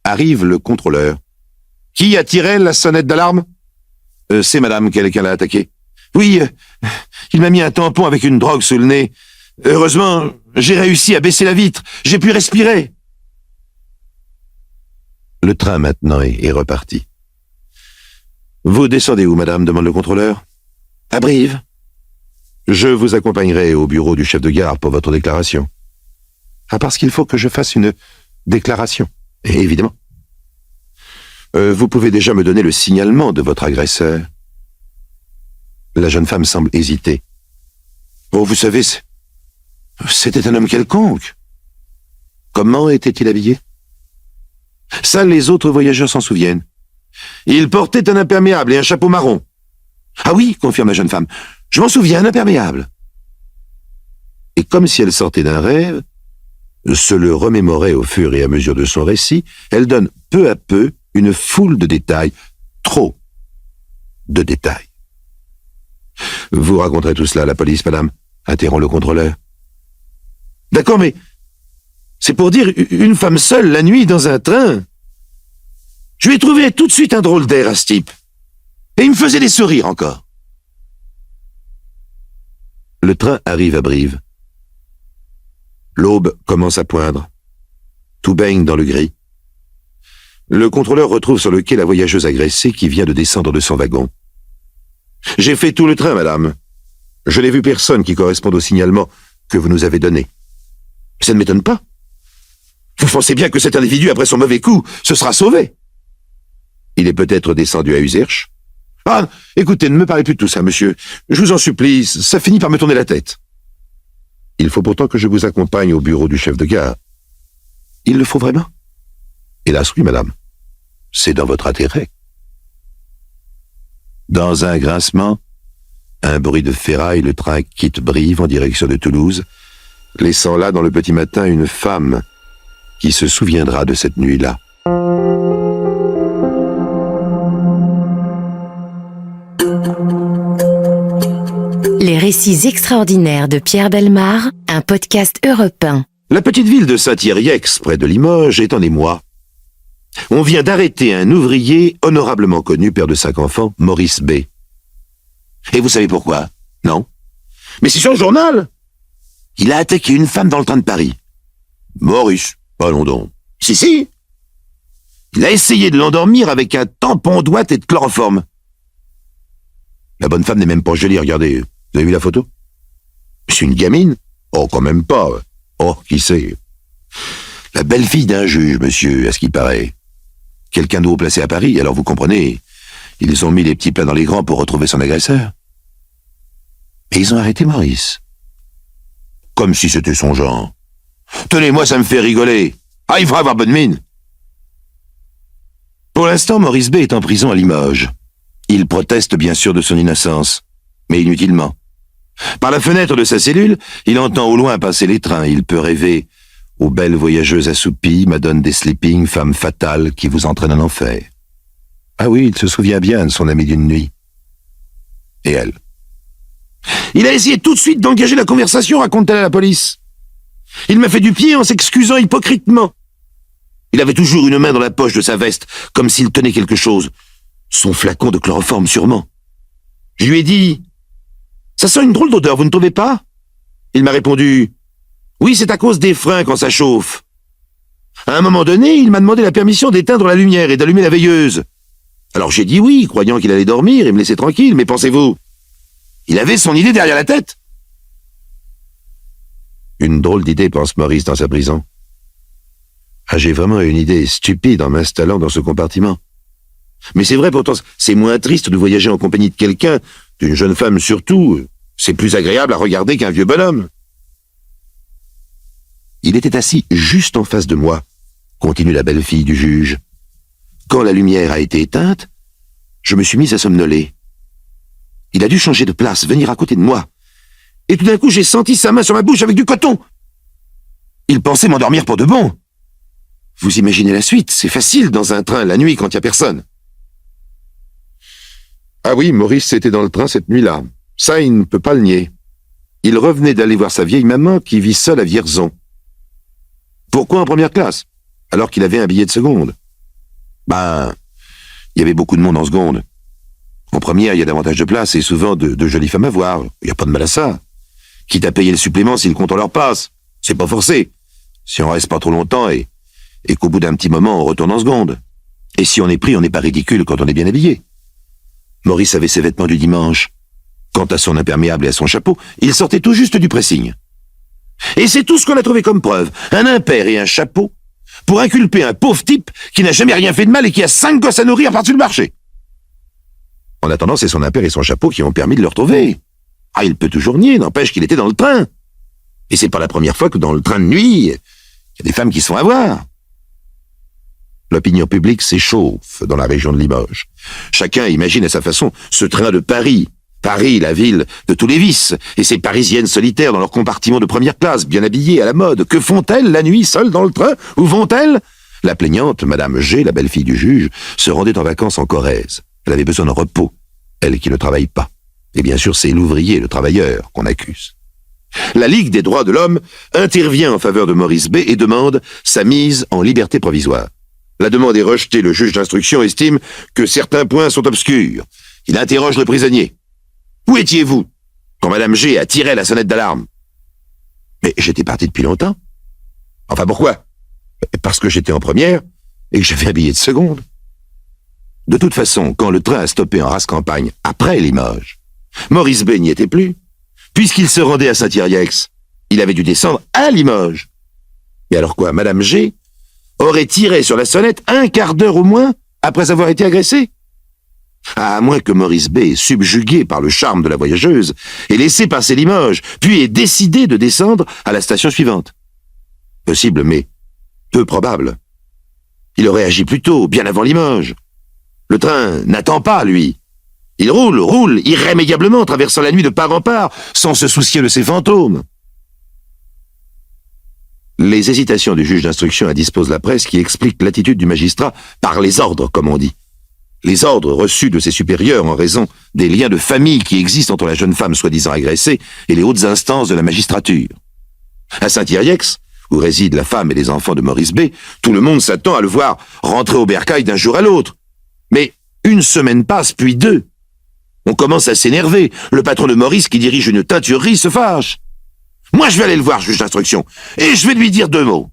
Arrive le contrôleur. « Qui a tiré la sonnette d'alarme ?»« C'est madame, quelqu'un l'a attaqué. »« Oui, il m'a mis un tampon avec une drogue sous le nez. Heureusement, j'ai réussi à baisser la vitre. J'ai pu respirer. » Le train maintenant est reparti. « Vous descendez où, madame ?» demande le contrôleur. « À Brive. »« Je vous accompagnerai au bureau du chef de gare pour votre déclaration. »« Ah, parce qu'il faut que je fasse une déclaration. » Évidemment. « Vous pouvez déjà me donner le signalement de votre agresseur. » La jeune femme semble hésiter. « Oh, vous savez, c'était un homme quelconque. » Comment était-il habillé ? Seuls les autres voyageurs s'en souviennent. Il portait un imperméable et un chapeau marron. « Ah oui, confirme la jeune femme, je m'en souviens, un imperméable. » Et comme si elle sortait d'un rêve, se le remémorait au fur et à mesure de son récit, elle donne peu à peu une foule de détails, trop de détails. « Vous raconterez tout cela à la police, madame ?» interrompt le contrôleur. « D'accord, mais c'est pour dire une femme seule la nuit dans un train. Je lui ai trouvé tout de suite un drôle d'air à ce type. Et il me faisait des sourires encore. » Le train arrive à Brive. L'aube commence à poindre. Tout baigne dans le gris. Le contrôleur retrouve sur le quai la voyageuse agressée qui vient de descendre de son wagon. « J'ai fait tout le train, madame. Je n'ai vu personne qui corresponde au signalement que vous nous avez donné. Ça ne m'étonne pas. Vous pensez bien que cet individu, après son mauvais coup, se sera sauvé. Il est peut-être descendu à Userche. Ah, écoutez, ne me parlez plus de tout ça, monsieur. Je vous en supplie, ça finit par me tourner la tête. Il faut pourtant que je vous accompagne au bureau du chef de gare. Il le faut vraiment? Hélas, oui, madame. C'est dans votre intérêt. Dans un grincement, un bruit de ferraille, le train quitte Brive en direction de Toulouse, laissant là dans le petit matin une femme qui se souviendra de cette nuit-là. Les récits extraordinaires de Pierre Bellemare, un podcast Europe 1. La petite ville de Saint-Thierry-Ex, près de Limoges, est en émoi. On vient d'arrêter un ouvrier honorablement connu, père de 5 enfants, Maurice B. Et vous savez pourquoi? Non. Mais c'est sur le journal. Il a attaqué une femme dans le train de Paris. Maurice, allons donc. Si. Il a essayé de l'endormir avec un tampon d'ouate et de chloroforme. La bonne femme n'est même pas jolie, regardez. Vous avez vu la photo? C'est une gamine? Oh, quand même pas. Oh, qui sait? La belle-fille d'un juge, monsieur, à ce qu'il paraît. Quelqu'un de haut placé à Paris, alors vous comprenez, ils ont mis les petits plats dans les grands pour retrouver son agresseur. Et ils ont arrêté Maurice. Comme si c'était son genre. Tenez, moi, ça me fait rigoler. Ah, il faudra avoir bonne mine. Pour l'instant, Maurice B. est en prison à Limoges. Il proteste bien sûr de son innocence, mais inutilement. Par la fenêtre de sa cellule, il entend au loin passer les trains. Il peut rêver aux belles voyageuses assoupies, madone des sleeping, femmes fatales qui vous entraînent en enfer. Ah oui, il se souvient bien de son ami d'une nuit. Et elle. Il a essayé tout de suite d'engager la conversation, raconte-t-elle à la police. Il m'a fait du pied en s'excusant hypocritement. Il avait toujours une main dans la poche de sa veste, comme s'il tenait quelque chose. Son flacon de chloroforme, sûrement. Je lui ai dit « Ça sent une drôle d'odeur, vous ne trouvez pas ?» Il m'a répondu « Oui, c'est à cause des freins quand ça chauffe. » À un moment donné, il m'a demandé la permission d'éteindre la lumière et d'allumer la veilleuse. Alors j'ai dit oui, croyant qu'il allait dormir et me laisser tranquille, mais pensez-vous, il avait son idée derrière la tête. Une drôle d'idée, pense Maurice dans sa prison. Ah, j'ai vraiment une idée stupide en m'installant dans ce compartiment. Mais c'est vrai pourtant, c'est moins triste de voyager en compagnie de quelqu'un, d'une jeune femme surtout. C'est plus agréable à regarder qu'un vieux bonhomme. Il était assis juste en face de moi, continue la belle-fille du juge. Quand la lumière a été éteinte, je me suis mise à somnoler. Il a dû changer de place, venir à côté de moi. Et tout d'un coup, j'ai senti sa main sur ma bouche avec du coton. Il pensait m'endormir pour de bon. Vous imaginez la suite, c'est facile dans un train la nuit quand il n'y a personne. Ah oui, Maurice était dans le train cette nuit-là. Ça, il ne peut pas le nier. Il revenait d'aller voir sa vieille maman qui vit seule à Vierzon. Pourquoi en première classe, alors qu'il avait un billet de seconde? Il y avait beaucoup de monde en seconde. En première, il y a davantage de place et souvent de jolies femmes à voir. Il n'y a pas de mal à ça. Quitte à payer le supplément si le compte en leur passe. C'est pas forcé. Si on reste pas trop longtemps et qu'au bout d'un petit moment, on retourne en seconde. Et si on est pris, on n'est pas ridicule quand on est bien habillé. Maurice avait ses vêtements du dimanche. Quant à son imperméable et à son chapeau, il sortait tout juste du pressing. Et c'est tout ce qu'on a trouvé comme preuve. Un impair et un chapeau pour inculper un pauvre type qui n'a jamais rien fait de mal et qui a 5 gosses à nourrir par-dessus le marché. En attendant, c'est son impair et son chapeau qui ont permis de le retrouver. Ah, il peut toujours nier, n'empêche qu'il était dans le train. Et c'est pas la première fois que dans le train de nuit, il y a des femmes qui se font avoir. L'opinion publique s'échauffe dans la région de Limoges. Chacun imagine à sa façon ce train de Paris. Paris, la ville de tous les vices, et ces Parisiennes solitaires dans leur compartiment de première classe, bien habillées, à la mode. Que font-elles la nuit, seules dans le train? Où vont-elles? La plaignante, Madame G, la belle-fille du juge, se rendait en vacances en Corrèze. Elle avait besoin de repos, elle qui ne travaille pas. Et bien sûr, c'est l'ouvrier, le travailleur, qu'on accuse. La Ligue des droits de l'homme intervient en faveur de Maurice B et demande sa mise en liberté provisoire. La demande est rejetée, le juge d'instruction estime que certains points sont obscurs. Il interroge le prisonnier. Où étiez-vous quand Madame G a tiré la sonnette d'alarme? Mais j'étais parti depuis longtemps. Enfin, pourquoi? Parce que j'étais en première et que j'avais un billet de seconde. De toute façon, quand le train a stoppé en race-campagne, après Limoges, Maurice B n'y était plus. Puisqu'il se rendait à Saint-Yrieix, il avait dû descendre à Limoges. Et alors quoi, Madame G aurait tiré sur la sonnette un quart d'heure au moins après avoir été agressé? À moins que Maurice B, subjugué par le charme de la voyageuse, ait laissé passer Limoges, puis ait décidé de descendre à la station suivante. Possible, mais peu probable. Il aurait agi plus tôt, bien avant Limoges. Le train n'attend pas, lui. Il roule irrémédiablement, traversant la nuit de part en part, sans se soucier de ses fantômes. Les hésitations du juge d'instruction indispose la presse qui explique l'attitude du magistrat par les ordres, comme on dit. Les ordres reçus de ses supérieurs en raison des liens de famille qui existent entre la jeune femme soi-disant agressée et les hautes instances de la magistrature. À Saint-Yrieix, où résident la femme et les enfants de Maurice B, tout le monde s'attend à le voir rentrer au bercail d'un jour à l'autre. Mais une semaine passe, puis 2. On commence à s'énerver. Le patron de Maurice, qui dirige une teinturerie, se fâche. Moi, je vais aller le voir, juge d'instruction, et je vais lui dire 2 mots.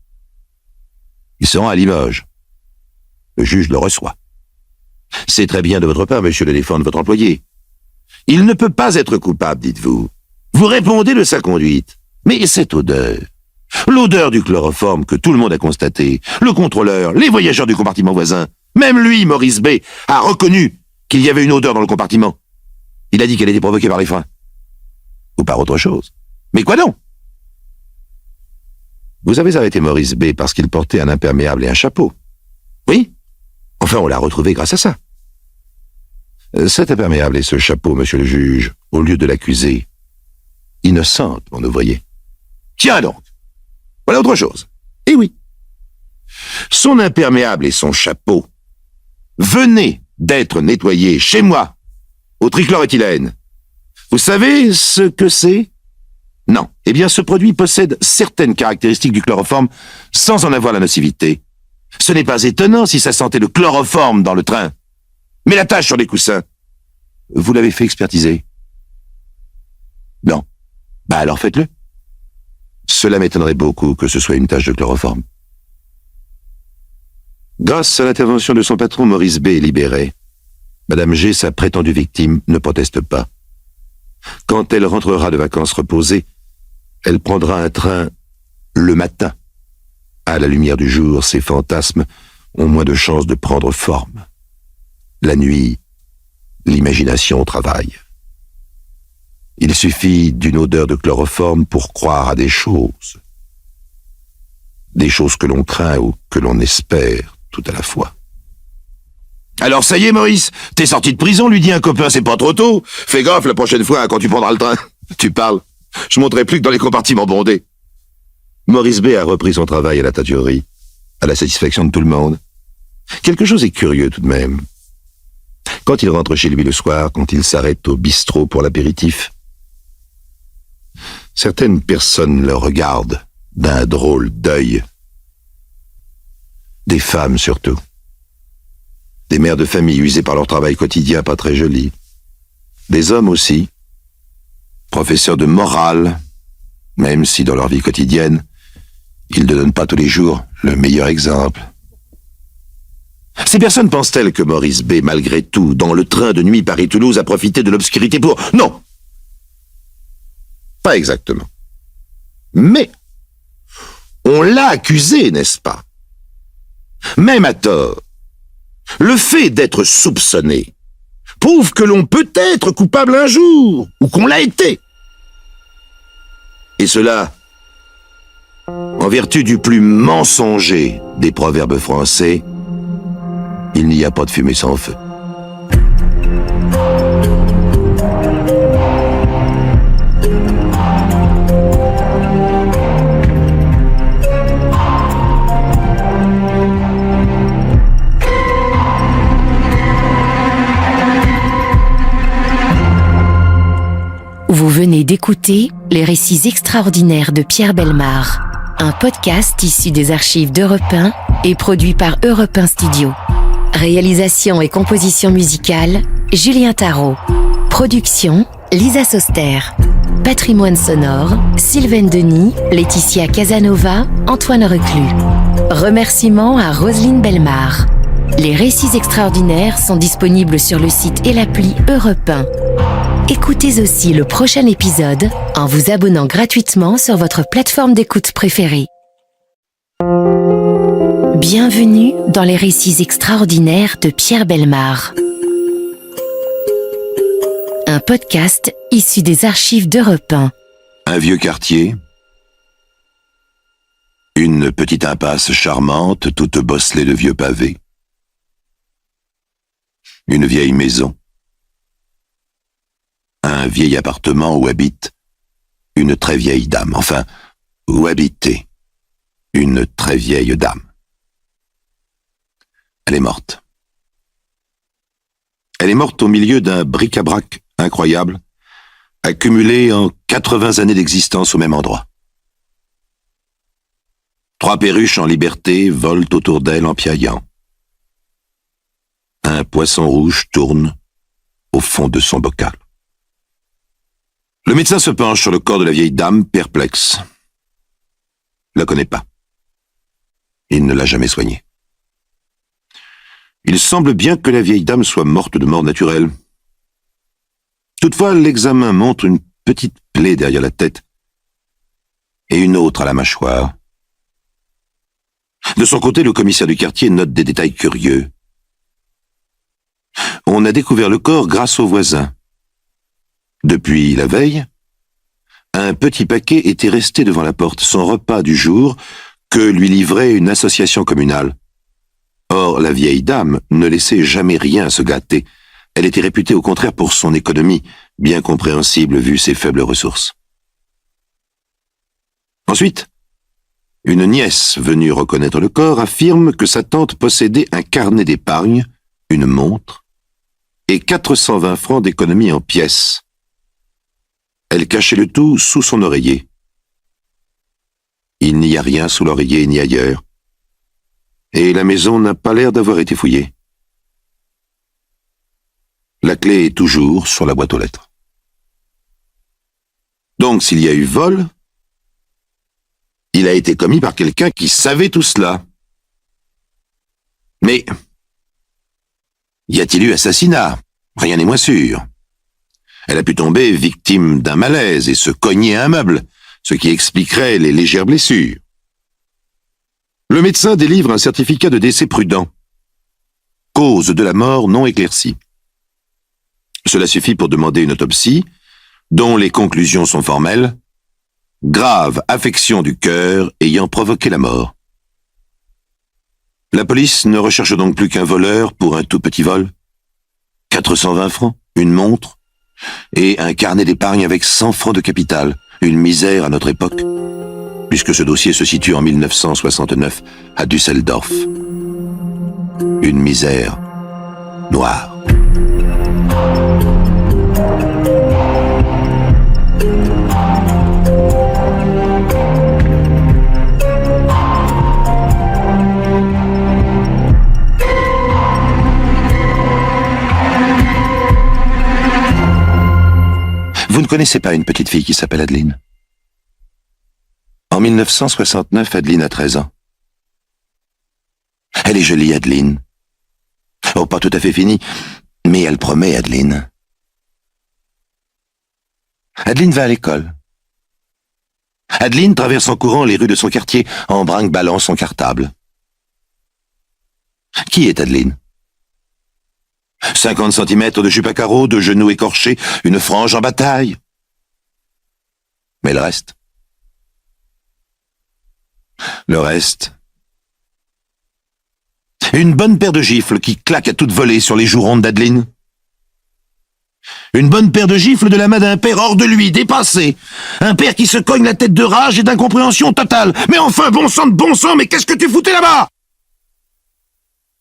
Il se rend à Limoges. Le juge le reçoit. C'est très bien de votre part, monsieur, de défendre votre employé. Il ne peut pas être coupable, dites-vous. Vous répondez de sa conduite. Mais cette odeur, l'odeur du chloroforme que tout le monde a constaté, le contrôleur, les voyageurs du compartiment voisin, même lui, Maurice B., a reconnu qu'il y avait une odeur dans le compartiment. Il a dit qu'elle était provoquée par les freins. Ou par autre chose. Mais quoi donc? Vous avez arrêté Maurice B. parce qu'il portait un imperméable et un chapeau. Oui? Enfin, on l'a retrouvé grâce à ça. Cet imperméable et ce chapeau, monsieur le juge, au lieu de l'accuser, innocente, pour nous voyez. Tiens donc! Voilà autre chose. Eh oui. Son imperméable et son chapeau venaient d'être nettoyés chez moi, au trichloréthylène. Vous savez ce que c'est? Non. Eh bien, ce produit possède certaines caractéristiques du chloroforme sans en avoir la nocivité. Ce n'est pas étonnant si ça sentait le chloroforme dans le train. Mais la tache sur les coussins, vous l'avez fait expertiser? Non. Bah alors faites-le. Cela m'étonnerait beaucoup que ce soit une tache de chloroforme. Grâce à l'intervention de son patron, Maurice B. est libéré. Madame G., sa prétendue victime, ne proteste pas. Quand elle rentrera de vacances reposée, elle prendra un train le matin. À la lumière du jour, ses fantasmes ont moins de chances de prendre forme. La nuit, l'imagination travaille. Il suffit d'une odeur de chloroforme pour croire à des choses. Des choses que l'on craint ou que l'on espère tout à la fois. Alors ça y est, Maurice, t'es sorti de prison, lui dit un copain, c'est pas trop tôt. Fais gaffe la prochaine fois quand tu prendras le train. Tu parles, je monterai plus que dans les compartiments bondés. Maurice B. a repris son travail à la teinturerie, à la satisfaction de tout le monde. Quelque chose est curieux tout de même. Quand il rentre chez lui le soir, quand il s'arrête au bistrot pour l'apéritif, certaines personnes le regardent d'un drôle d'œil. Des femmes surtout. Des mères de famille usées par leur travail quotidien pas très joli. Des hommes aussi. Professeurs de morale, même si dans leur vie quotidienne, ils ne donnent pas tous les jours le meilleur exemple. Ces personnes pensent-elles que Maurice B., malgré tout, dans le train de nuit Paris-Toulouse, a profité de l'obscurité pour... Non! Pas exactement. Mais, on l'a accusé, n'est-ce pas? Même à tort. Le fait d'être soupçonné prouve que l'on peut être coupable un jour, ou qu'on l'a été. Et cela, en vertu du plus mensonger des proverbes français, il n'y a pas de fumée sans feu. Vous venez d'écouter Les récits extraordinaires de Pierre Bellemare, un podcast issu des archives d'Europe 1 et produit par Europe 1 Studio. Réalisation et composition musicale, Julien Tarot. Production, Lisa Soster. Patrimoine sonore, Sylvaine Denis, Laetitia Casanova, Antoine Reclus. Remerciements à Roselyne Bellemare. Les récits extraordinaires sont disponibles sur le site et l'appli Europe 1. Écoutez aussi le prochain épisode en vous abonnant gratuitement sur votre plateforme d'écoute préférée. Bienvenue dans les récits extraordinaires de Pierre Bellemare. Un podcast issu des archives d'Europe 1. Un vieux quartier, une petite impasse charmante, toute bosselée de vieux pavés, une vieille maison, un vieil appartement où habite une très vieille dame, enfin, où habitait une très vieille dame. Elle est morte. Elle est morte au milieu d'un bric-à-brac incroyable, accumulé en 80 années d'existence au même endroit. 3 perruches en liberté volent autour d'elle en piaillant. Un poisson rouge tourne au fond de son bocal. Le médecin se penche sur le corps de la vieille dame, perplexe. La connaît pas. Il ne l'a jamais soignée. Il semble bien que la vieille dame soit morte de mort naturelle. Toutefois, l'examen montre une petite plaie derrière la tête et une autre à la mâchoire. De son côté, le commissaire du quartier note des détails curieux. On a découvert le corps grâce aux voisins. Depuis la veille, un petit paquet était resté devant la porte, son repas du jour, que lui livrait une association communale. Or, la vieille dame ne laissait jamais rien se gâter. Elle était réputée au contraire pour son économie, bien compréhensible vu ses faibles ressources. Ensuite, une nièce venue reconnaître le corps affirme que sa tante possédait un carnet d'épargne, une montre et 420 francs d'économie en pièces. Elle cachait le tout sous son oreiller. Il n'y a rien sous l'oreiller ni ailleurs. Et la maison n'a pas l'air d'avoir été fouillée. La clé est toujours sur la boîte aux lettres. Donc, s'il y a eu vol, il a été commis par quelqu'un qui savait tout cela. Mais, y a-t-il eu assassinat? Rien n'est moins sûr. Elle a pu tomber victime d'un malaise et se cogner à un meuble, ce qui expliquerait les légères blessures. Le médecin délivre un certificat de décès prudent. Cause de la mort non éclaircie. Cela suffit pour demander une autopsie, dont les conclusions sont formelles. Grave affection du cœur ayant provoqué la mort. La police ne recherche donc plus qu'un voleur pour un tout petit vol. 420 francs, une montre, et un carnet d'épargne avec 100 francs de capital, une misère à notre époque, puisque ce dossier se situe en 1969 à Düsseldorf. Une misère noire. Vous ne connaissez pas une petite fille qui s'appelle Adeline? En 1969, Adeline a 13 ans. Elle est jolie, Adeline. Oh, pas tout à fait finie, mais elle promet, Adeline. Adeline va à l'école. Adeline traverse en courant les rues de son quartier en brinque-ballant son cartable. Qui est Adeline? 50 centimètres de jupe à carreaux, de genoux écorchés, une frange en bataille. Mais le reste? Le reste? Une bonne paire de gifles qui claque à toute volée sur les joues rondes d'Adeline. Une bonne paire de gifles de la main d'un père hors de lui, dépassé. Un père qui se cogne la tête de rage et d'incompréhension totale. Mais enfin, bon sang de bon sang, mais qu'est-ce que tu foutais là-bas?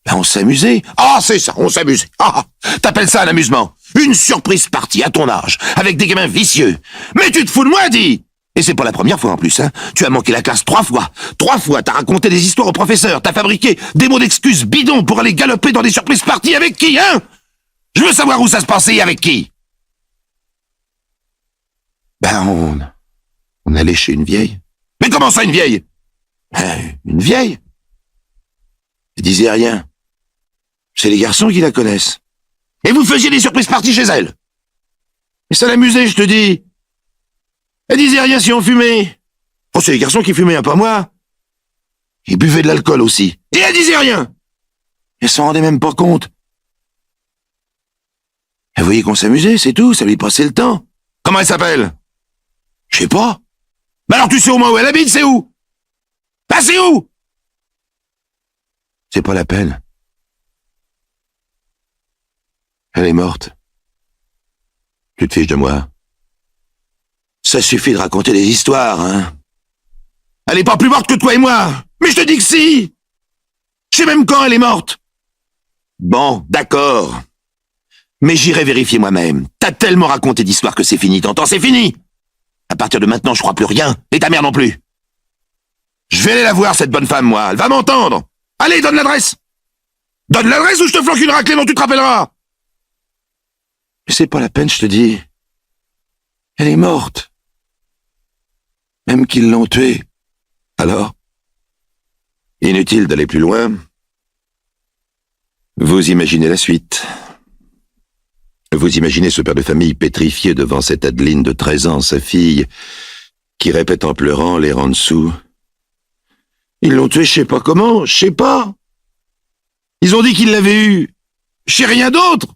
Ben, on s'amusait. Ah, c'est ça, on s'amusait. Ah, t'appelles ça un amusement? Une surprise partie à ton âge, avec des gamins vicieux. Mais tu te fous de moi, dis! Et c'est pas la première fois en plus, hein. Tu as manqué la classe 3 fois. 3 fois, t'as raconté des histoires au professeur, t'as fabriqué des mots d'excuses bidons pour aller galoper dans des surprises parties avec qui, hein? Je veux savoir où ça se passait et avec qui. Ben, on allait chez une vieille. Mais comment ça, une vieille? Une vieille? Elle disait rien. C'est les garçons qui la connaissent. Et vous faisiez des surprises parties chez elle. Et ça l'amusait, je te dis. Elle disait rien si on fumait. Oh, c'est les garçons qui fumaient, hein, pas moi. Ils buvaient de l'alcool aussi. Et elle disait rien. Elle s'en rendait même pas compte. Elle voyait qu'on s'amusait, c'est tout, ça lui passait le temps. Comment elle s'appelle? Je sais pas. Bah alors tu sais au moins où elle habite, c'est où? Bah c'est où? C'est pas la peine. Elle est morte. Tu te fiches de moi? Ça suffit de raconter des histoires, hein. Elle est pas plus morte que toi et moi. Mais je te dis que si. Je sais même quand elle est morte. Bon, d'accord. Mais j'irai vérifier moi-même. T'as tellement raconté d'histoires que c'est fini, t'entends, c'est fini. À partir de maintenant, je crois plus rien. Et ta mère non plus. Je vais aller la voir, cette bonne femme, moi. Elle va m'entendre. Allez, donne l'adresse. Donne l'adresse ou je te flanque une raclée dont tu te rappelleras. Mais c'est pas la peine, je te dis. Elle est morte. Même qu'ils l'ont tuée. Alors? Inutile d'aller plus loin. Vous imaginez la suite. Vous imaginez ce père de famille pétrifié devant cette Adeline de 13 ans, sa fille, qui répète en pleurant, l'air en dessous. Ils l'ont tué, je sais pas comment, je sais pas. Ils ont dit qu'ils l'avaient eu. Je sais rien d'autre.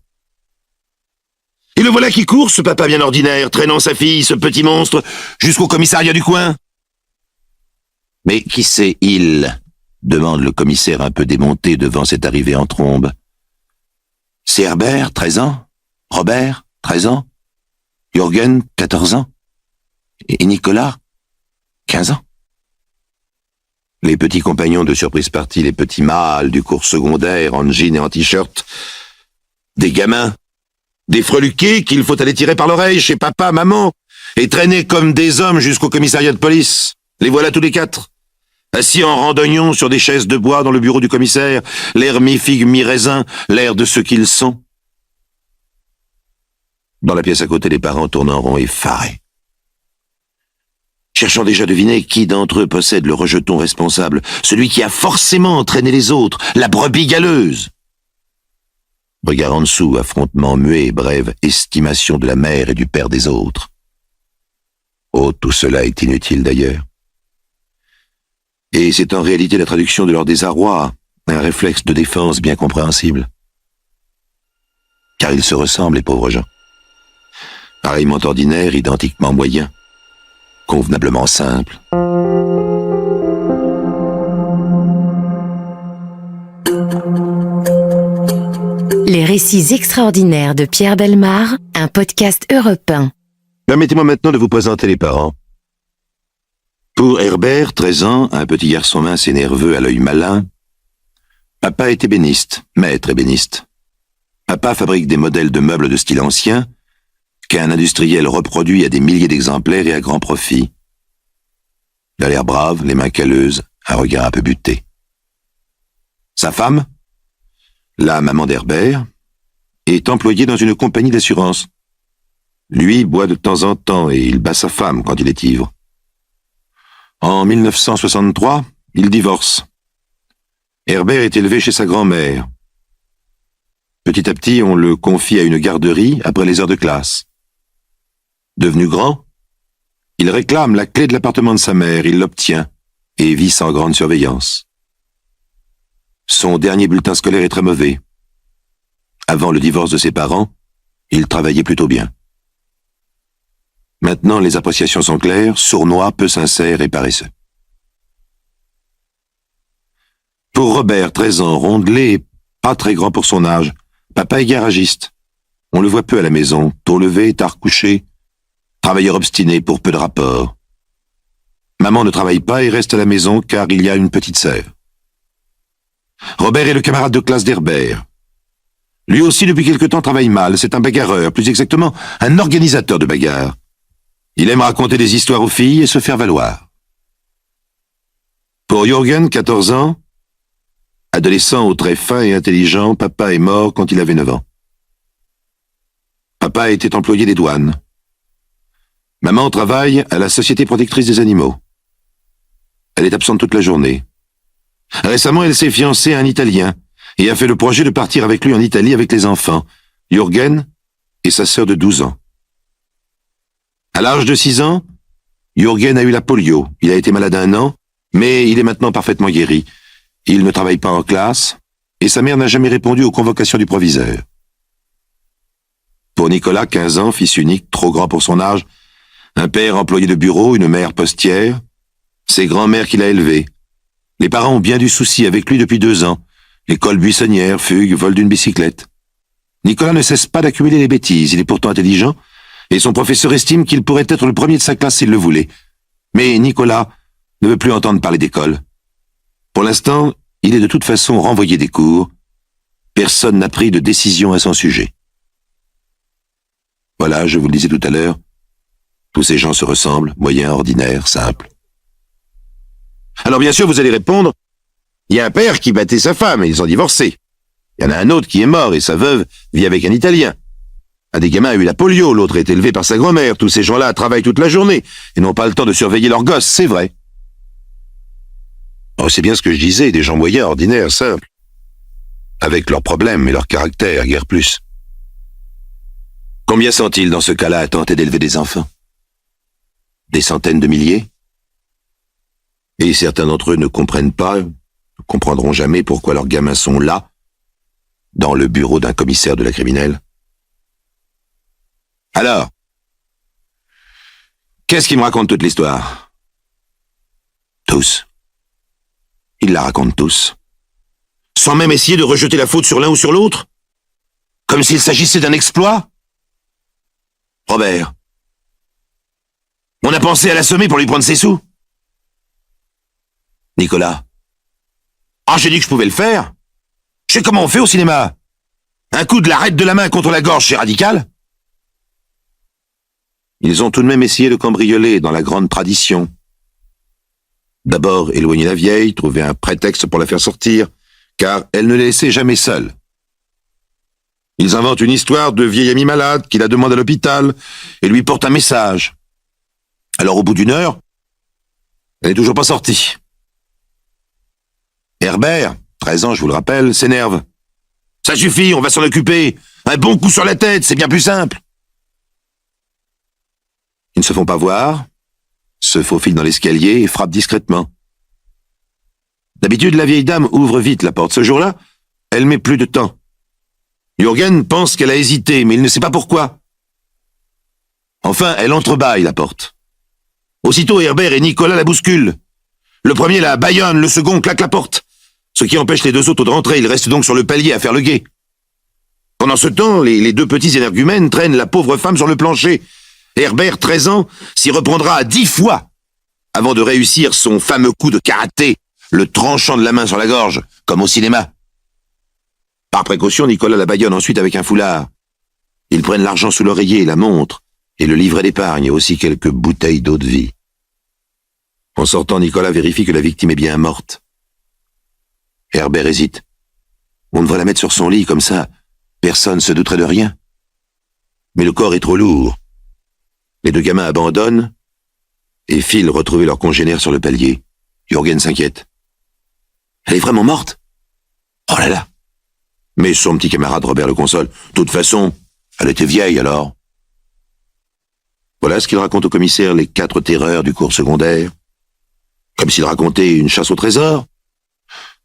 Et le voilà qui court, ce papa bien ordinaire, traînant sa fille, ce petit monstre, jusqu'au commissariat du coin. Mais qui c'est, il? Demande le commissaire un peu démonté devant cette arrivée en trombe. C'est Herbert, 13 ans. Robert, 13 ans. Jürgen, 14 ans. Et Nicolas, 15 ans. Les petits compagnons de surprise partie, les petits mâles du cours secondaire en jean et en t-shirt. Des gamins. Des freluqués qu'il faut aller tirer par l'oreille chez papa, maman, et traîner comme des hommes jusqu'au commissariat de police. Les voilà tous les quatre. Assis en randonnion sur des chaises de bois dans le bureau du commissaire, l'air mi-figue, mi-raisin, l'air de ceux qu'ils sont. Dans la pièce à côté, les parents tournent en rond effarés. Cherchant déjà à deviner qui d'entre eux possède le rejeton responsable, celui qui a forcément entraîné les autres, la brebis galeuse. Regard en dessous, affrontement muet, brève estimation de la mère et du père des autres. Oh, tout cela est inutile d'ailleurs. Et c'est en réalité la traduction de leur désarroi, un réflexe de défense bien compréhensible. Car ils se ressemblent, les pauvres gens. Pareillement ordinaires, identiquement moyens, convenablement simples. Les récits extraordinaires de Pierre Bellemare, un podcast Europe 1. Permettez-moi maintenant de vous présenter les parents. Pour Herbert, 13 ans, un petit garçon mince et nerveux à l'œil malin, papa est ébéniste, maître ébéniste. Papa fabrique des modèles de meubles de style ancien qu'un industriel reproduit à des milliers d'exemplaires et à grand profit. Il a l'air brave, les mains calleuses, un regard un peu buté. Sa femme, la maman d'Herbert, est employée dans une compagnie d'assurance. Lui boit de temps en temps et il bat sa femme quand il est ivre. En 1963, il divorce. Herbert est élevé chez sa grand-mère. Petit à petit, on le confie à une garderie après les heures de classe. Devenu grand, il réclame la clé de l'appartement de sa mère, il l'obtient et vit sans grande surveillance. Son dernier bulletin scolaire est très mauvais. Avant le divorce de ses parents, il travaillait plutôt bien. Maintenant, les appréciations sont claires, sournois, peu sincères et paresseux. Pour Robert, 13 ans, rondelé et pas très grand pour son âge, papa est garagiste. On le voit peu à la maison, tôt levé, tard couché, travailleur obstiné pour peu de rapport. Maman ne travaille pas et reste à la maison car il y a une petite sœur. Robert est le camarade de classe d'Herbert. Lui aussi, depuis quelque temps, travaille mal. C'est un bagarreur, plus exactement, un organisateur de bagarres. Il aime raconter des histoires aux filles et se faire valoir. Pour Jürgen, 14 ans, adolescent au trait fin et intelligent, papa est mort quand il avait 9 ans. Papa était employé des douanes. Maman travaille à la Société protectrice des animaux. Elle est absente toute la journée. Récemment, elle s'est fiancée à un Italien et a fait le projet de partir avec lui en Italie avec les enfants, Jürgen et sa sœur de 12 ans. À l'âge de 6 ans, Jürgen a eu la polio. Il a été malade 1 an, mais il est maintenant parfaitement guéri. Il ne travaille pas en classe et sa mère n'a jamais répondu aux convocations du proviseur. Pour Nicolas, 15 ans, fils unique, trop grand pour son âge, un père employé de bureau, une mère postière, ses grands-mères qu'il a élevées. Les parents ont bien du souci avec lui depuis 2 ans. École buissonnière, fugue, vol d'une bicyclette. Nicolas ne cesse pas d'accumuler les bêtises. Il est pourtant intelligent et son professeur estime qu'il pourrait être le premier de sa classe s'il le voulait. Mais Nicolas ne veut plus entendre parler d'école. Pour l'instant, il est de toute façon renvoyé des cours. Personne n'a pris de décision à son sujet. Voilà, je vous le disais tout à l'heure, tous ces gens se ressemblent, moyens, ordinaires, simples. Alors bien sûr, vous allez répondre, il y a un père qui battait sa femme et ils ont divorcé. Il y en a un autre qui est mort et sa veuve vit avec un Italien. Un des gamins a eu la polio, l'autre est élevé par sa grand-mère. Tous ces gens-là travaillent toute la journée et n'ont pas le temps de surveiller leurs gosses, c'est vrai. Oh, c'est bien ce que je disais, des gens moyens, ordinaires, simples. Avec leurs problèmes et leurs caractères, guère plus. Combien sont-ils dans ce cas-là à tenter d'élever des enfants? Des centaines de milliers? Et certains d'entre eux ne comprennent pas, ne comprendront jamais pourquoi leurs gamins sont là, dans le bureau d'un commissaire de la criminelle. Alors, qu'est-ce qui me raconte toute l'histoire? Tous. Ils la racontent tous. Sans même essayer de rejeter la faute sur l'un ou sur l'autre? Comme s'il s'agissait d'un exploit? Robert, on a pensé à l'assommer pour lui prendre ses sous. Nicolas, ah, j'ai dit que je pouvais le faire. Je sais comment on fait au cinéma. Un coup de l'arête de la main contre la gorge, c'est radical. Ils ont tout de même essayé de cambrioler dans la grande tradition. D'abord, éloigner la vieille, trouver un prétexte pour la faire sortir, car elle ne les laissait jamais seule. Ils inventent une histoire de vieil ami malade qui la demande à l'hôpital et lui porte un message. Alors, au bout d'une heure, elle n'est toujours pas sortie. Herbert, 13 ans, je vous le rappelle, s'énerve. Ça suffit, on va s'en occuper. Un bon coup sur la tête, c'est bien plus simple. Ils ne se font pas voir, se faufilent dans l'escalier et frappent discrètement. D'habitude, la vieille dame ouvre vite la porte. Ce jour-là, elle met plus de temps. Jürgen pense qu'elle a hésité, mais il ne sait pas pourquoi. Enfin, elle entrebâille la porte. Aussitôt, Herbert et Nicolas la bousculent. Le premier la bâillonne, le second claque la porte. Ce qui empêche les deux autres de rentrer. Ils restent donc sur le palier à faire le guet. Pendant ce temps, les deux petits énergumènes traînent la pauvre femme sur le plancher. Herbert, 13 ans, s'y reprendra 10 fois avant de réussir son fameux coup de karaté, le tranchant de la main sur la gorge, comme au cinéma. Par précaution, Nicolas la bâillonne ensuite avec un foulard. Ils prennent l'argent sous l'oreiller, la montre, et le livret d'épargne, et aussi quelques bouteilles d'eau de vie. En sortant, Nicolas vérifie que la victime est bien morte. Herbert hésite. On devrait la mettre sur son lit, comme ça, personne ne se douterait de rien. Mais le corps est trop lourd. Les deux gamins abandonnent et filent retrouver leur congénère sur le palier. Jürgen s'inquiète. Elle est vraiment morte? Oh là là! Mais son petit camarade Robert le console. De toute façon, elle était vieille alors. Voilà ce qu'il raconte au commissaire les 4 terreurs du cours secondaire. Comme s'il racontait une chasse au trésor,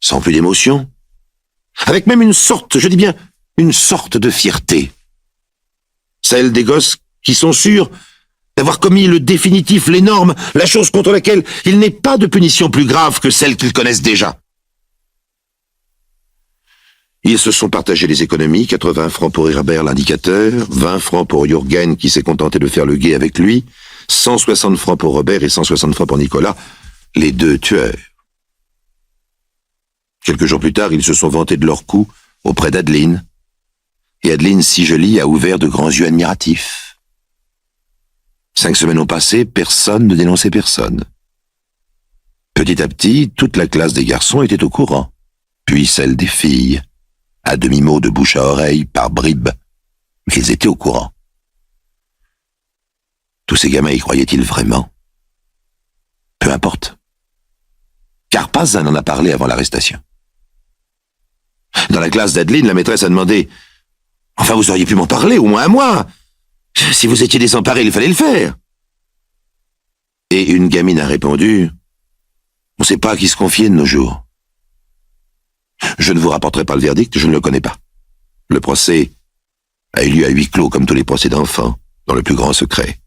sans plus d'émotion, avec même une sorte, je dis bien, une sorte de fierté. Celle des gosses qui sont sûrs d'avoir commis le définitif, l'énorme, la chose contre laquelle il n'est pas de punition plus grave que celle qu'ils connaissent déjà. Ils se sont partagés les économies, 80 francs pour Herbert l'indicateur, 20 francs pour Jürgen qui s'est contenté de faire le guet avec lui, 160 francs pour Robert et 160 francs pour Nicolas, les deux tueurs. Quelques jours plus tard, ils se sont vantés de leur coup auprès d'Adeline, et Adeline, si jolie, a ouvert de grands yeux admiratifs. 5 semaines ont passé, personne ne dénonçait personne. Petit à petit, toute la classe des garçons était au courant, puis celle des filles, à demi-mot de bouche à oreille, par bribes, mais ils étaient au courant. Tous ces gamins y croyaient-ils vraiment? Peu importe. Car pas un n'en a parlé avant l'arrestation. Dans la classe d'Adeline, la maîtresse a demandé « Enfin, vous auriez pu m'en parler, au moins à moi. Si vous étiez désemparé, il fallait le faire. » Et une gamine a répondu « On ne sait pas à qui se confier de nos jours. » Je ne vous rapporterai pas le verdict, je ne le connais pas. Le procès a eu lieu à huis clos, comme tous les procès d'enfants, dans le plus grand secret,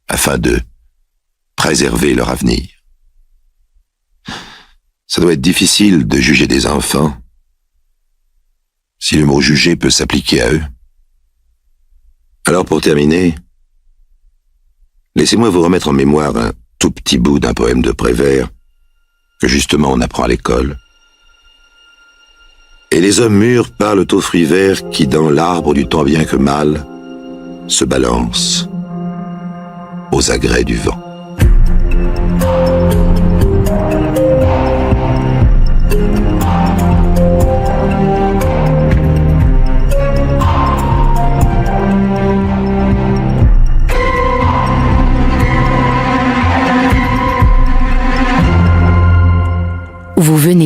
afin de préserver leur avenir. Ça doit être difficile de juger des enfants, si le mot juger peut s'appliquer à eux. Alors pour terminer, laissez-moi vous remettre en mémoire un tout petit bout d'un poème de Prévert que justement on apprend à l'école. Et les hommes mûrs parlent aux fruits verts qui dans l'arbre du temps bien que mal se balancent aux agrès du vent.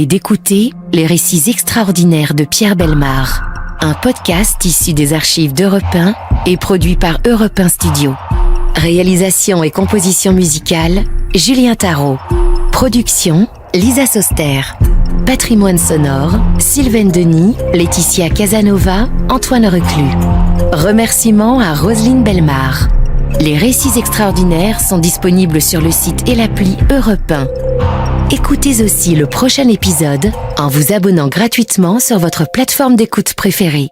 d'écouter les récits extraordinaires de Pierre Bellemare, un podcast issu des archives d'Europe 1 et produit par Europe 1 Studio. Réalisation et composition musicale, Julien Tarot. Production, Lisa Soster. Patrimoine sonore, Sylvaine Denis, Laetitia Casanova, Antoine Reclus. Remerciements à Roselyne Bellemare. Les récits extraordinaires sont disponibles sur le site et l'appli Europe 1. Écoutez aussi le prochain épisode en vous abonnant gratuitement sur votre plateforme d'écoute préférée.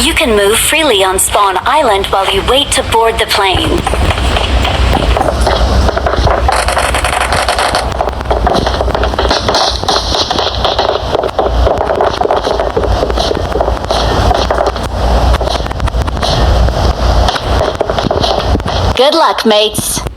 You can move freely on Spawn Island while you wait to board the plane. Good luck, mates.